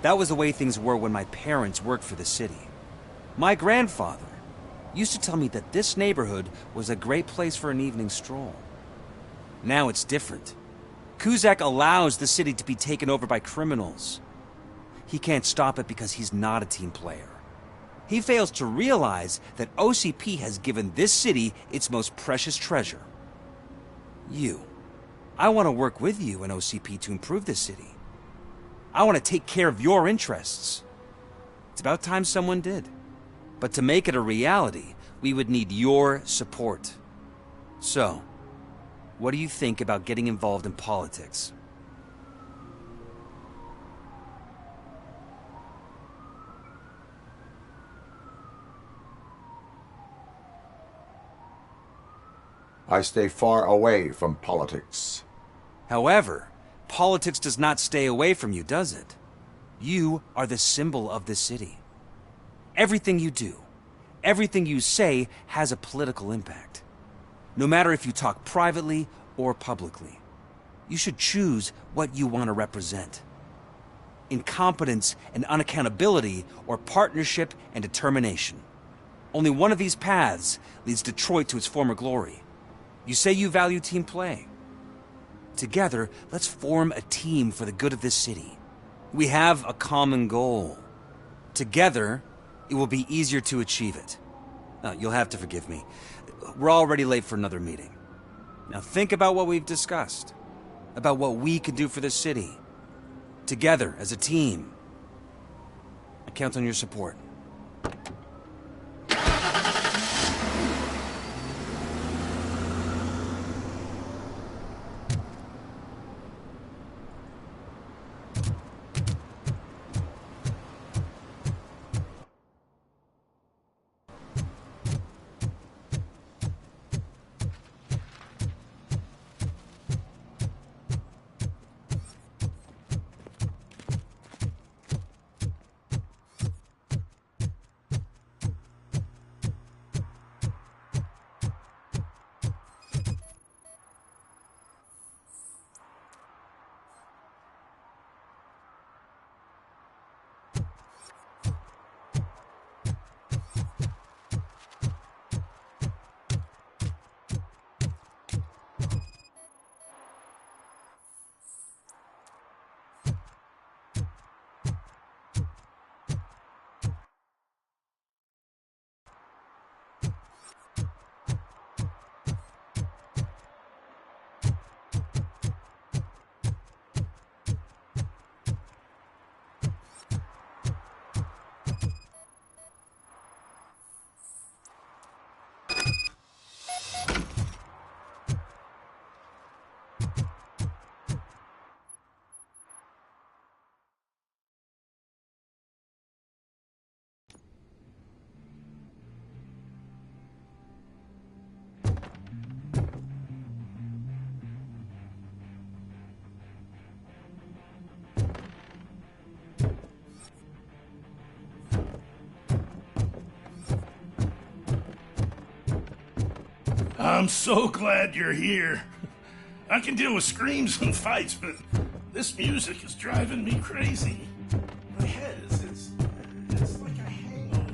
That was the way things were when my parents worked for the city. My grandfather used to tell me that this neighborhood was a great place for an evening stroll. Now it's different. Kuzak allows the city to be taken over by criminals. He can't stop it because he's not a team player. He fails to realize that OCP has given this city its most precious treasure. You. I want to work with you and OCP to improve this city. I want to take care of your interests. It's about time someone did. But to make it a reality, we would need your support. So, what do you think about getting involved in politics? I stay far away from politics. However, politics does not stay away from you, does it? You are the symbol of the city. Everything you do, everything you say has a political impact. No matter if you talk privately or publicly. You should choose what you want to represent. Incompetence and unaccountability, or partnership and determination. Only one of these paths leads Detroit to its former glory. You say you value team play. Together, let's form a team for the good of this city. We have a common goal. Together, it will be easier to achieve it. Now, you'll have to forgive me. We're already late for another meeting. Now think about what we've discussed. About what we can do for this city. Together, as a team. I count on your support. I'm so glad you're here. I can deal with screams and fights, but this music is driving me crazy. My head is, it's like a hangover.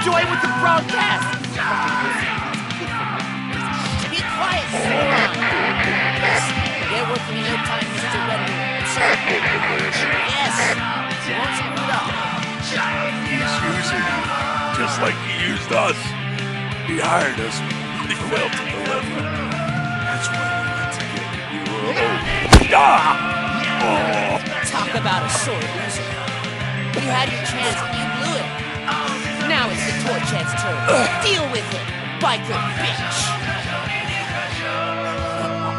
Joy with the broadcast! Be quiet, Simon! Get working in no time, Mr. Redwood. Sir? Yes! You won't screw it up. He's using you, just like he used us. He hired us, but he failed to deliver. That's why we had to get you. Talk about a sore loser. You had your chance and you blew it. Now it's the toy chance turn. Deal with it, biker bitch!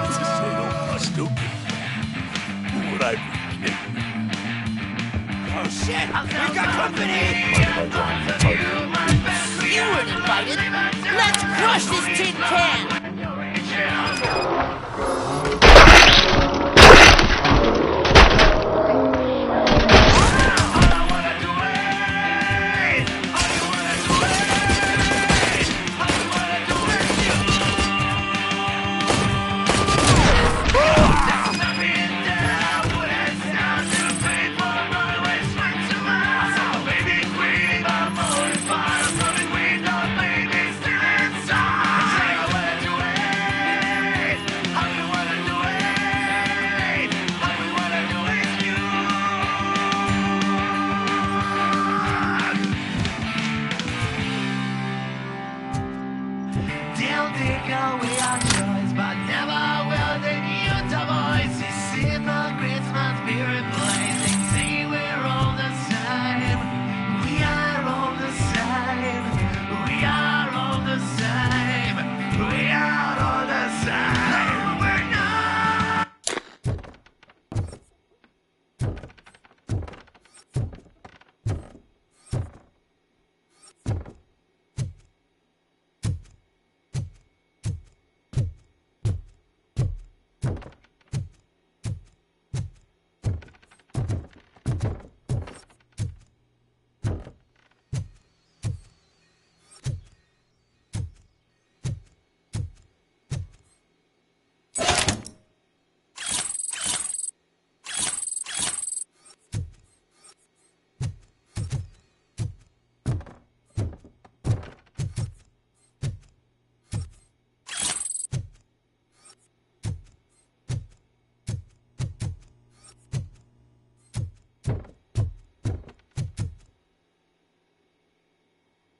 To say don't be stupid. Who would I be? Oh shit! We got company! You weren't invited! Let's crush this tin can!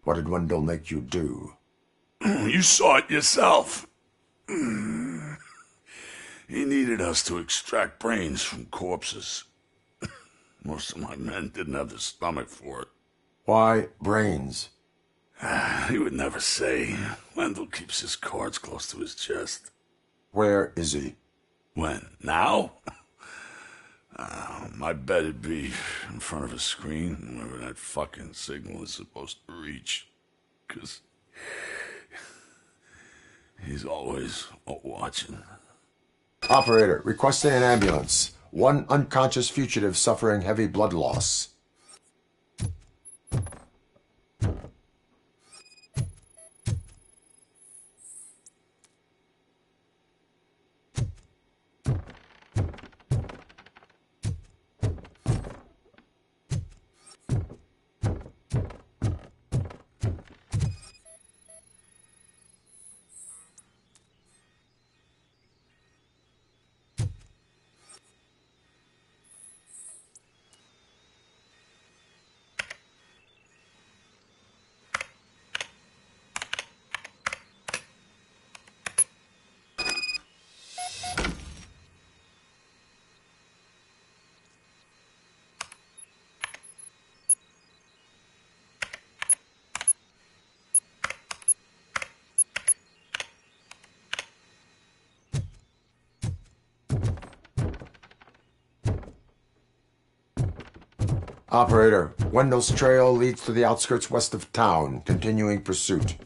What did Wendell make you do? You saw it yourself. He needed us to extract brains from corpses. Most of my men didn't have the stomach for it. Why brains? He would never say. Wendell keeps his cards close to his chest. Where is he? When? Now? I bet it'd be in front of a screen, wherever that fucking signal is supposed to reach. 'Cause he's always watching. Operator, requesting an ambulance. One unconscious fugitive suffering heavy blood loss. Operator, Wendell's trail leads to the outskirts west of town, continuing pursuit.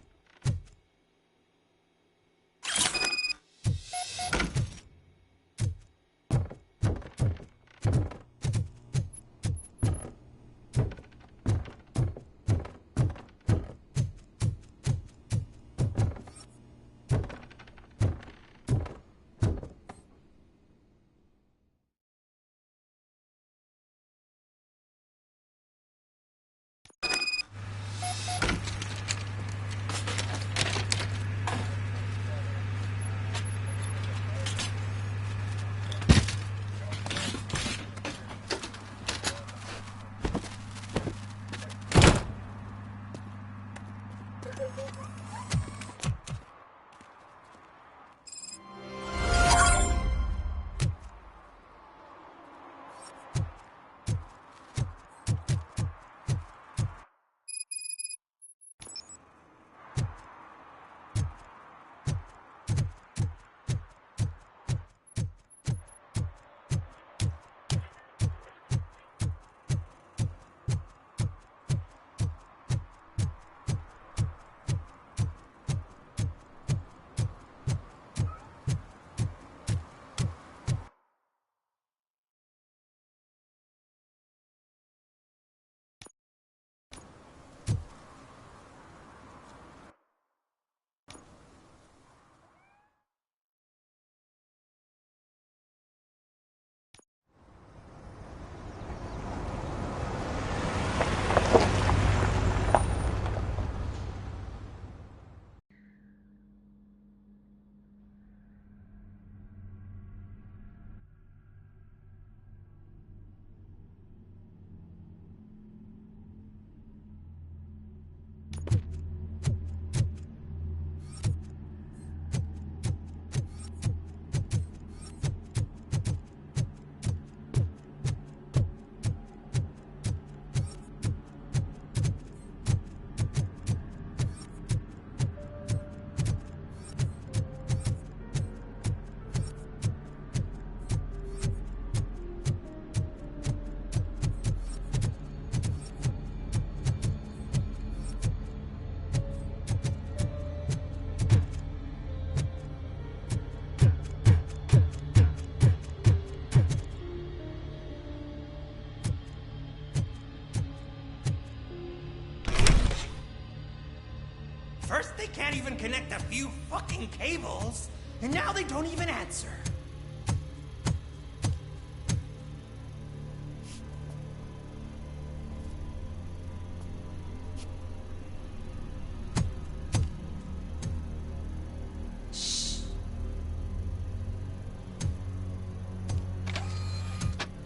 First they can't even connect a few fucking cables, and now they don't even answer.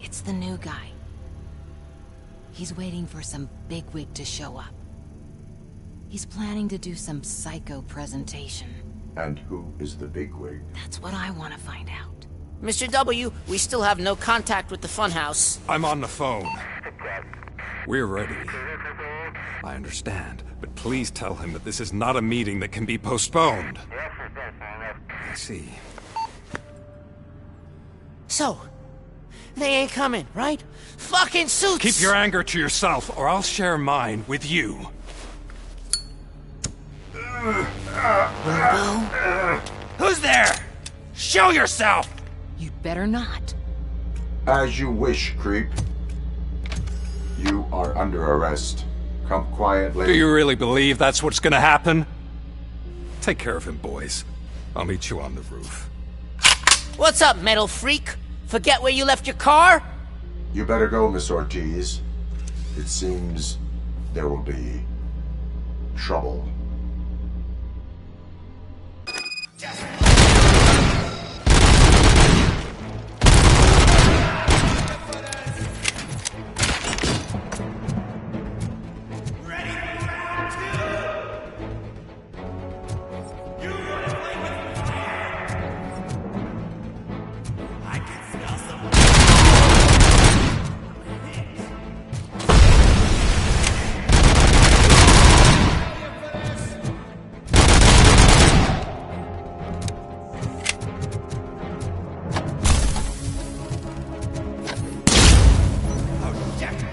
It's the new guy. He's waiting for some bigwig to show up. He's planning to do some psycho presentation. And who is the bigwig? That's what I want to find out. Mr. W, we still have no contact with the funhouse. I'm on the phone. We're ready. I understand, but please tell him that this is not a meeting that can be postponed. I see. So, they ain't coming, right? Fucking suits! Keep your anger to yourself, or I'll share mine with you. Who's there? Show yourself! You'd better not. As you wish, creep. You are under arrest. Come quietly. Do you really believe that's what's gonna happen? Take care of him, boys. I'll meet you on the roof. What's up, metal freak? Forget where you left your car? You better go, Miss Ortiz. It seems there will be trouble.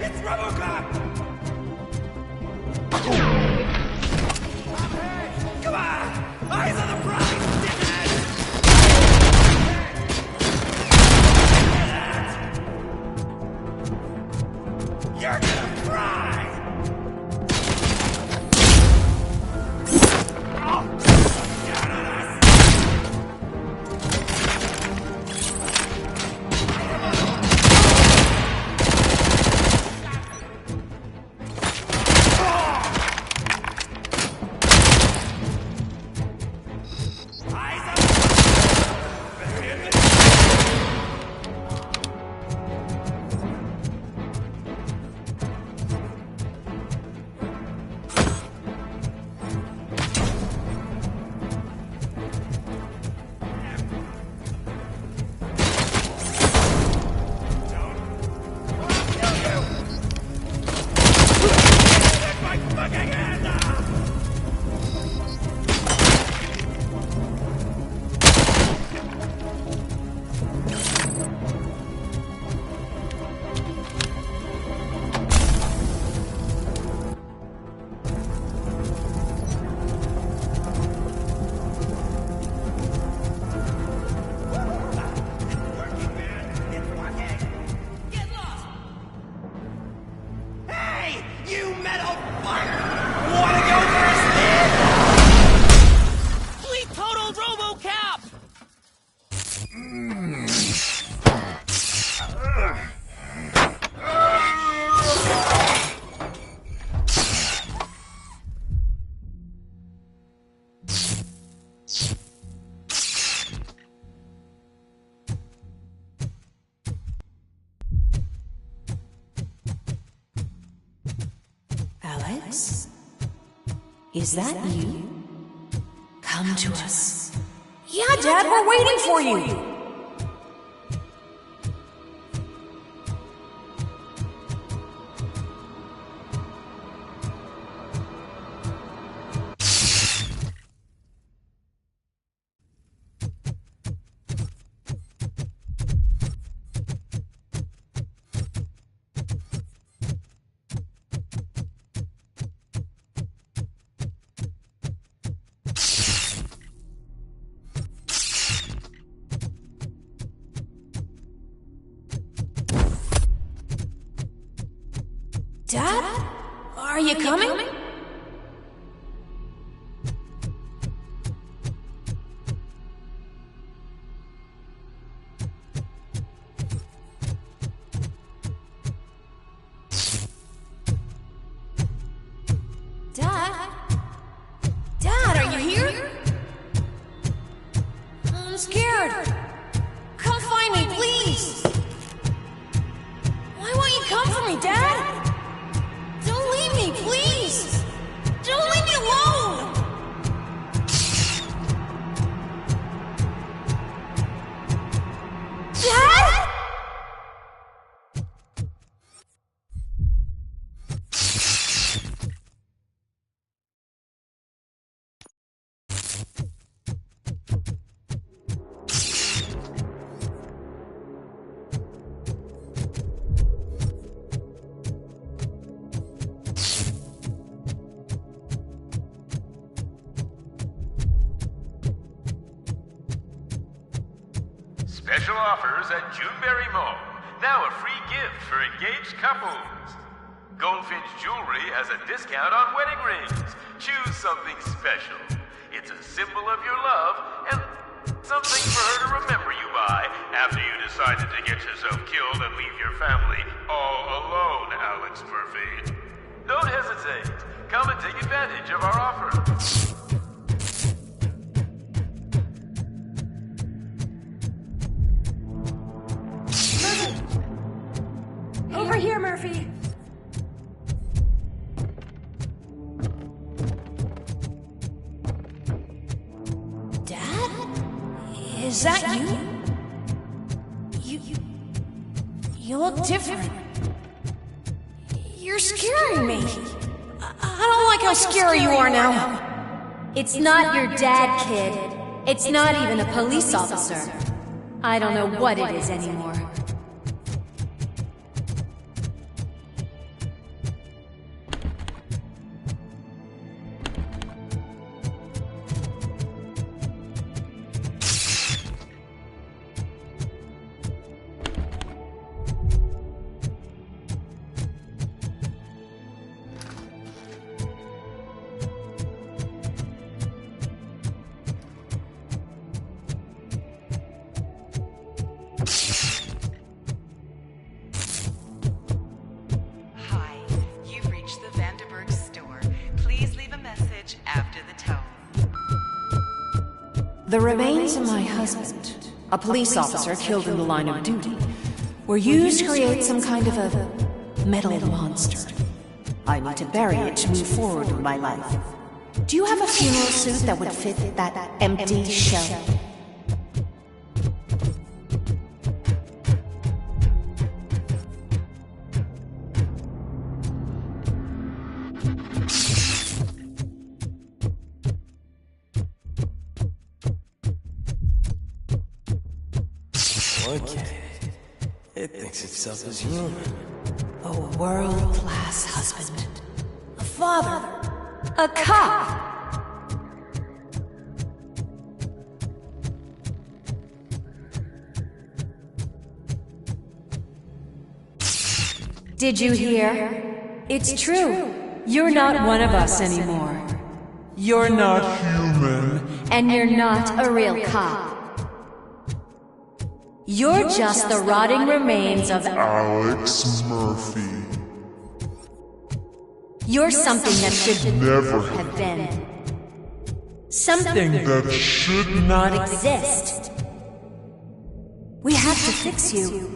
It's Robocop! Come on! Eyes on the prize, dickhead! You're gonna fry! You metal fuck! Wanna go for a spin? Fleet total Robocop! Alex? Is that you? Come to us. Yeah, Dad, we're waiting for you. Dad? Are you coming? Dad? Dad, are you here? I'm scared. Come find me, please. Why won't you come for me, Dad? Don't leave me, please! Don't leave me alone! Dad? Special offers at Juneberry Mall. Now a free gift for engaged couples. Goldfinch Jewelry has a discount on wedding rings. Choose something special. It's a symbol of your love and something for her to remember you by after you decided to get yourself killed and leave your family all alone, Alex Murphy. Don't hesitate. Come and take advantage of our offer. Over here, Murphy. Dad? Is that you? You look different. You're scaring me. I don't like how scary you are now. It's not your dad, kid. It's not even a police officer. I don't know what it is anymore. The remains of my husband, a police officer killed in the line of duty, were used to create some kind of a metal monster. I need to bury it to move forward with my life. Do you have a funeral suit that would fit that empty shell? It thinks itself as human. A world-class husband. A father. A cop. Did you hear? It's true. You're not one of us anymore. You're not human. And you're not a real cop. You're just the rotting remains of Alex Murphy. You're something that should never have been. Something that should not exist. We have to fix you.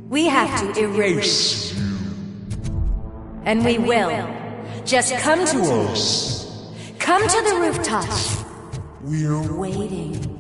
We have to erase you. And we will. Just come to us. Come to the rooftop. We're waiting.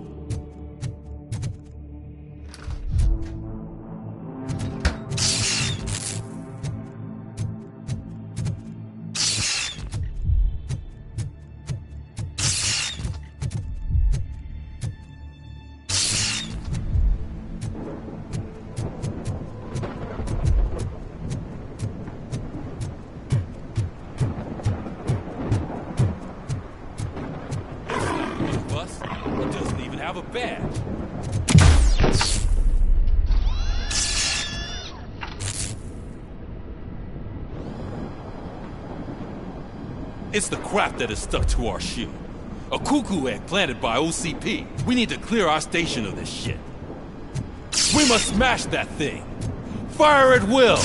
It's the crap that is stuck to our shoe. A cuckoo egg planted by OCP. We need to clear our station of this shit. We must smash that thing. Fire at will.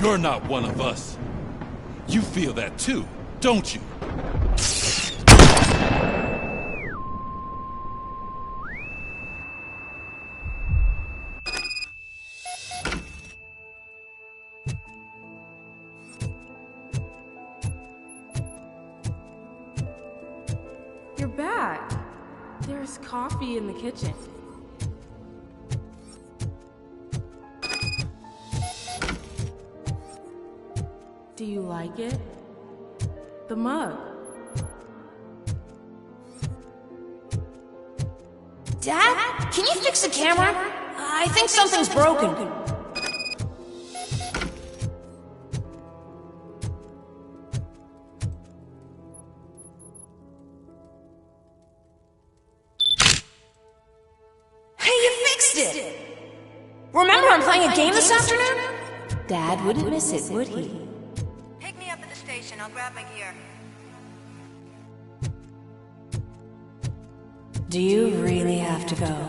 You're not one of us. You feel that too, don't you? You're back. There's coffee in the kitchen. Do you like it? The mug. Dad? Can you fix the camera? I think something's broken. playing a game this afternoon? Dad wouldn't miss it, would he? Pick me up at the station. I'll grab my gear. Do you really have to go?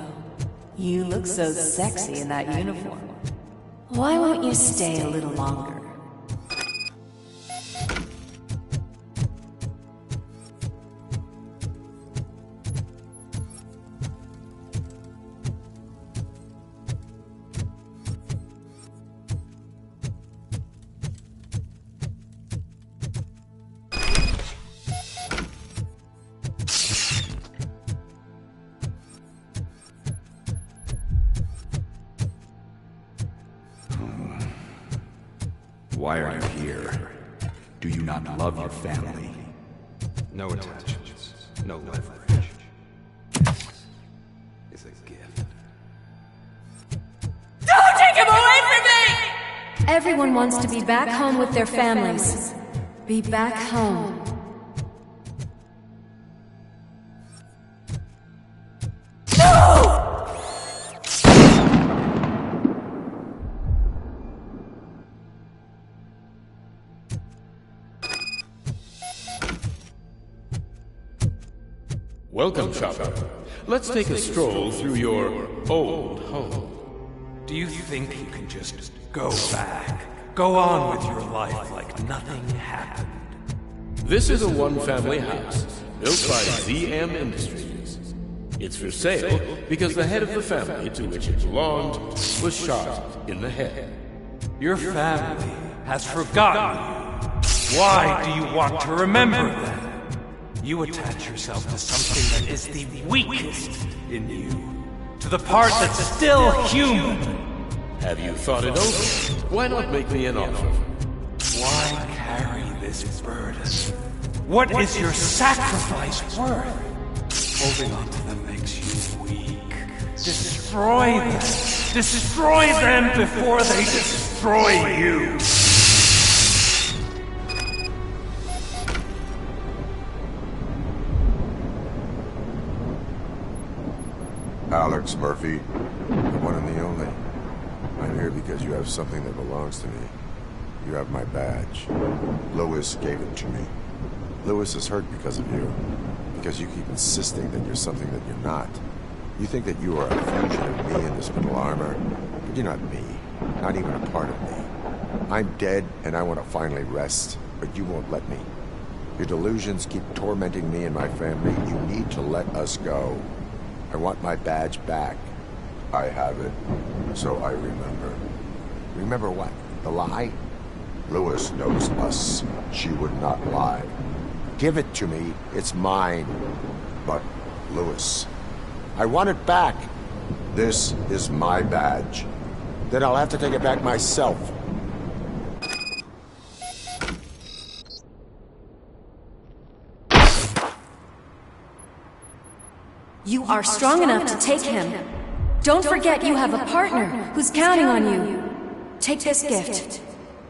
You look so sexy in that uniform. Why won't you stay a little longer? Why are you here? Do you not love your family? No attachments, no leverage. This is a gift. Don't take him away from me! Everyone wants to be back home with their families. Be back home. Welcome, shopper. Let's take a stroll through your old home. Do you think you can just go back? Go on with your life like nothing happened? This is a one-family house built by ZM Industries. It's for sale because the head of the family to which it belonged was shot in the head. Your family has forgotten you. Why do you want to remember them? You attach yourself to something that is the weakest in you. To the part that's still human. Have you thought it over? Why not make me an offer? Why carry this burden? What is your sacrifice worth? Holding on to them makes you weak. Destroy them. Destroy them before they destroy you. Alex Murphy, the one and the only. I'm here because you have something that belongs to me. You have my badge. Lewis gave it to me. Lewis is hurt because of you. Because you keep insisting that you're something that you're not. You think that you are a fusion of me in this metal armor, but you're not me. Not even a part of me. I'm dead and I want to finally rest, but you won't let me. Your delusions keep tormenting me and my family. You need to let us go. I want my badge back. I have it, so I remember. Remember what? The lie? Lewis knows us. She would not lie. Give it to me. It's mine. But, Lewis, I want it back. This is my badge. Then I'll have to take it back myself. You are strong enough to take him. Don't forget you have a partner who's counting on you. Take this gift.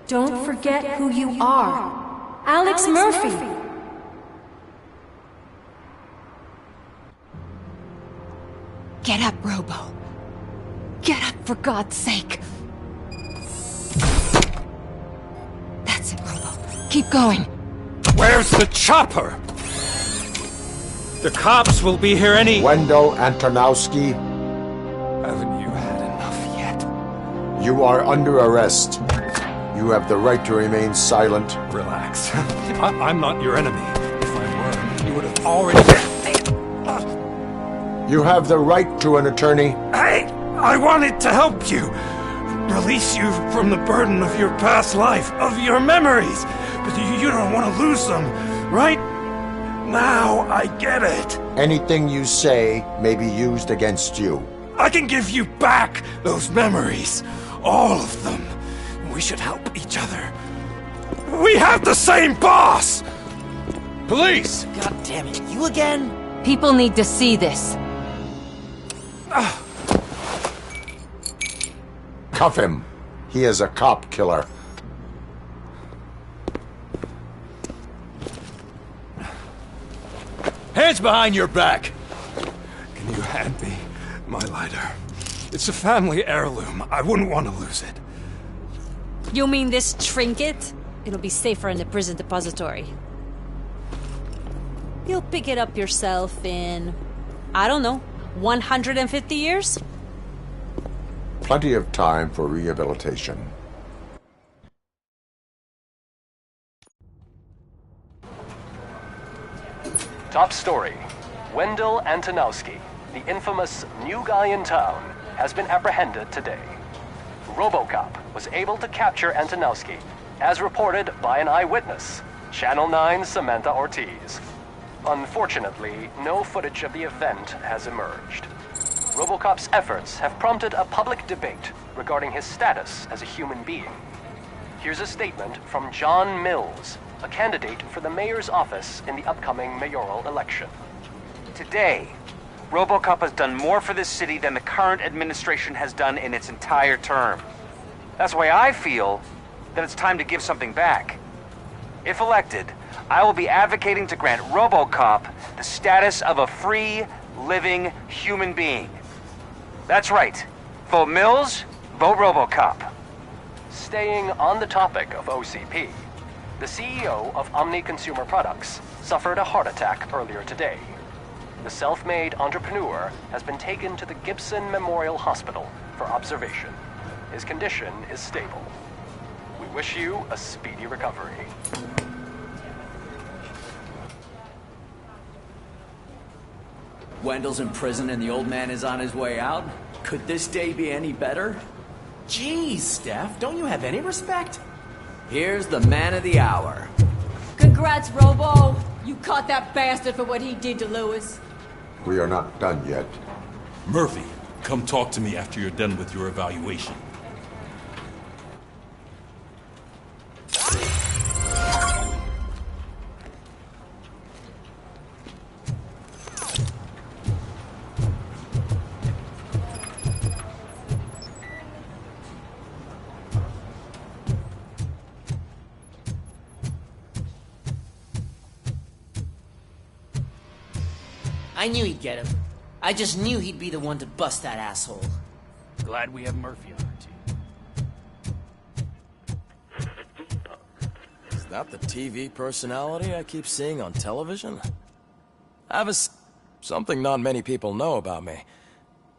Don't forget who you are. Alex Murphy. Get up, Robo. Get up, for God's sake. That's it, Robo. Keep going. Where's the chopper? The cops will be here any— Wendell Antonowski. Haven't you had enough yet? You are under arrest. You have the right to remain silent. Relax. I'm not your enemy. If I were, you would have already— You have the right to an attorney. I wanted to help you. Release you from the burden of your past life, of your memories. But you don't want to lose them, right? Now I get it. Anything you say may be used against you. I can give you back those memories. All of them. We should help each other. We have the same boss! Police! God damn it, you again? People need to see this. Cuff him. He is a cop killer. Hands behind your back! Can you hand me my lighter? It's a family heirloom. I wouldn't want to lose it. You mean this trinket? It'll be safer in the prison depository. You'll pick it up yourself in, I don't know, 150 years? Plenty of time for rehabilitation. Top story. Wendell Antonowski, the infamous new guy in town, has been apprehended today. Robocop was able to capture Antonowski, as reported by an eyewitness, Channel 9's Samantha Ortiz. Unfortunately, no footage of the event has emerged. Robocop's efforts have prompted a public debate regarding his status as a human being. Here's a statement from John Mills, a candidate for the mayor's office in the upcoming mayoral election. Today, Robocop has done more for this city than the current administration has done in its entire term. That's why I feel that it's time to give something back. If elected, I will be advocating to grant Robocop the status of a free, living human being. That's right. Vote Mills, vote Robocop. Staying on the topic of OCP, the CEO of Omni Consumer Products suffered a heart attack earlier today. The self-made entrepreneur has been taken to the Gibson Memorial Hospital for observation. His condition is stable. We wish you a speedy recovery. Wendell's in prison and the old man is on his way out? Could this day be any better? Jeez, Steph, don't you have any respect? Here's the man of the hour. Congrats, Robo! You caught that bastard for what he did to Lewis. We are not done yet. Murphy, come talk to me after you're done with your evaluation. I knew he'd get him. I just knew he'd be the one to bust that asshole. Glad we have Murphy on our team. Is that the TV personality I keep seeing on television? I have something not many people know about me.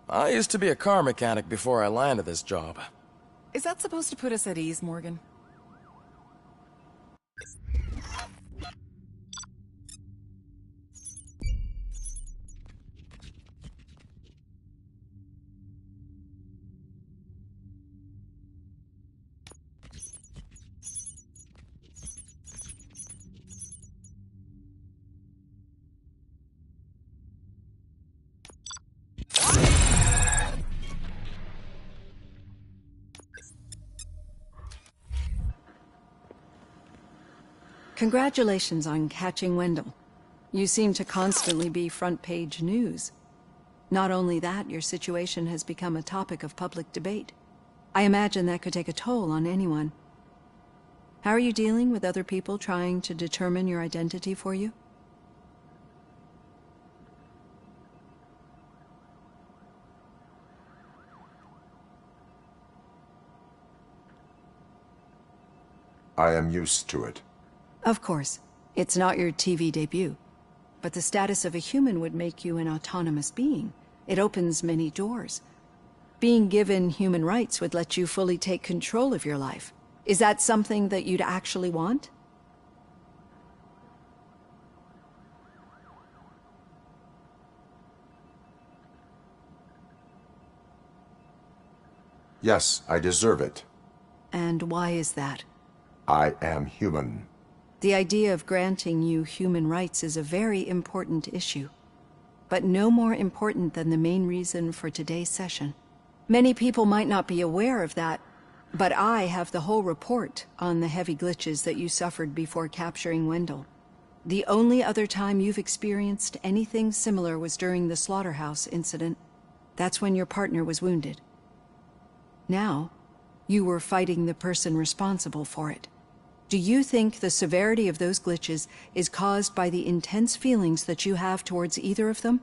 I used to be a car mechanic before I landed this job. Is that supposed to put us at ease, Morgan? Congratulations on catching Wendell. You seem to constantly be front-page news. Not only that, your situation has become a topic of public debate. I imagine that could take a toll on anyone. How are you dealing with other people trying to determine your identity for you? I am used to it. Of course. It's not your TV debut. But the status of a human would make you an autonomous being. It opens many doors. Being given human rights would let you fully take control of your life. Is that something that you'd actually want? Yes, I deserve it. And why is that? I am human. The idea of granting you human rights is a very important issue, but no more important than the main reason for today's session. Many people might not be aware of that, but I have the whole report on the heavy glitches that you suffered before capturing Wendell. The only other time you've experienced anything similar was during the slaughterhouse incident. That's when your partner was wounded. Now, you were fighting the person responsible for it. Do you think the severity of those glitches is caused by the intense feelings that you have towards either of them?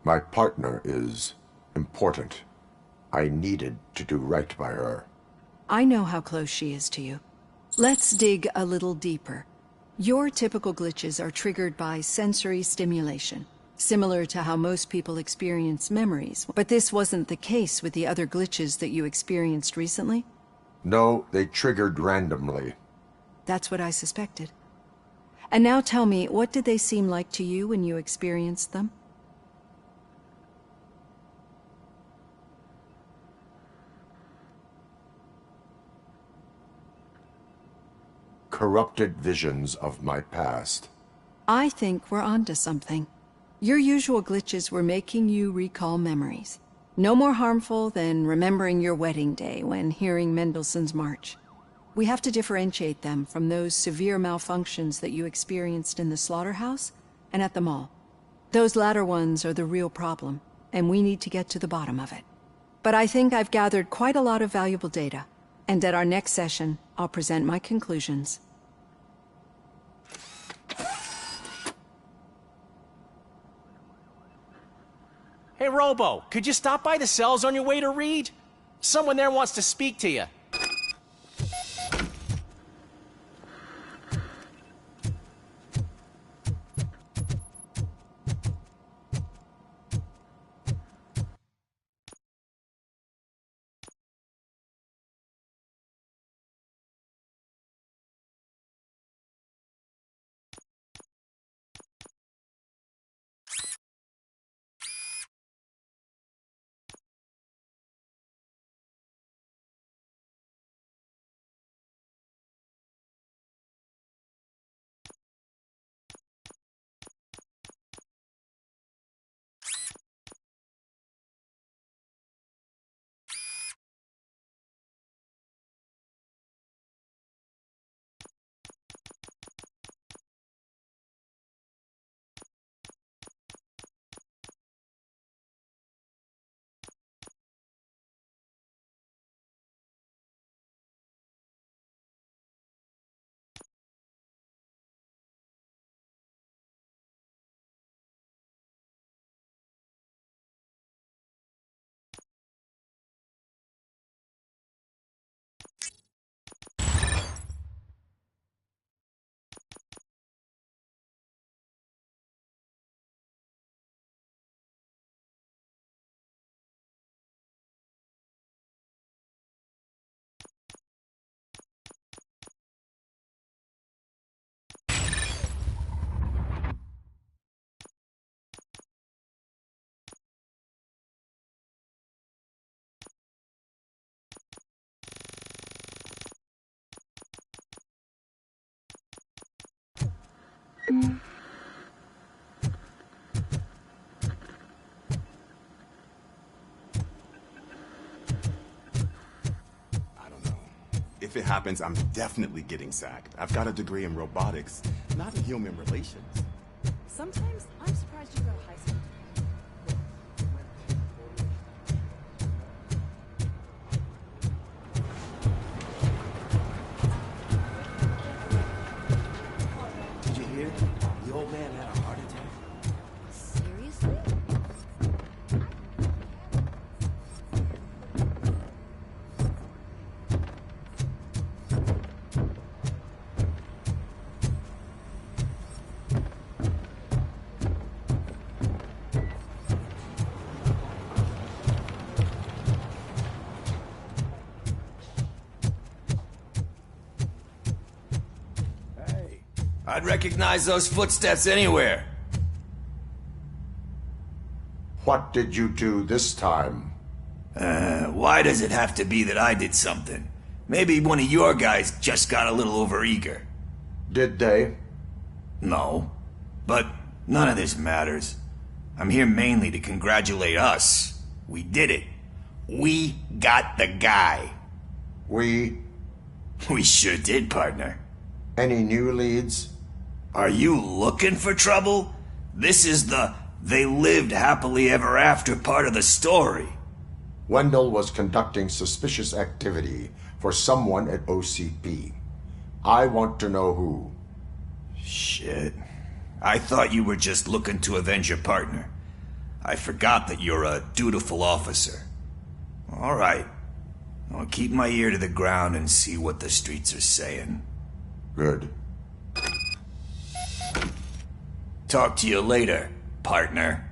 My partner is important. I needed to do right by her. I know how close she is to you. Let's dig a little deeper. Your typical glitches are triggered by sensory stimulation, similar to how most people experience memories. But this wasn't the case with the other glitches that you experienced recently? No, they triggered randomly. That's what I suspected. And now tell me, what did they seem like to you when you experienced them? Corrupted visions of my past. I think we're onto something. Your usual glitches were making you recall memories. No more harmful than remembering your wedding day when hearing Mendelssohn's March. We have to differentiate them from those severe malfunctions that you experienced in the slaughterhouse and at the mall. Those latter ones are the real problem, and we need to get to the bottom of it. But I think I've gathered quite a lot of valuable data, and at our next session, I'll present my conclusions. Hey, Robo, could you stop by the cells on your way to Reed? Someone there wants to speak to you. If it happens, I'm definitely getting sacked. I've got a degree in robotics, not in human relations. Sometimes I'm surprised you go to high school. Did you hear? The old man had a heart attack. Seriously? I'd recognize those footsteps anywhere. What did you do this time? Why does it have to be that I did something? Maybe one of your guys just got a little overeager. Did they? No. But none of this matters. I'm here mainly to congratulate us. We did it. We got the guy. We sure did, partner. Any new leads? Are you looking for trouble? This is the they lived happily ever after part of the story. Wendell was conducting suspicious activity for someone at OCP. I want to know who. Shit. I thought you were just looking to avenge your partner. I forgot that you're a dutiful officer. All right. I'll keep my ear to the ground and see what the streets are saying. Good. Talk to you later, partner.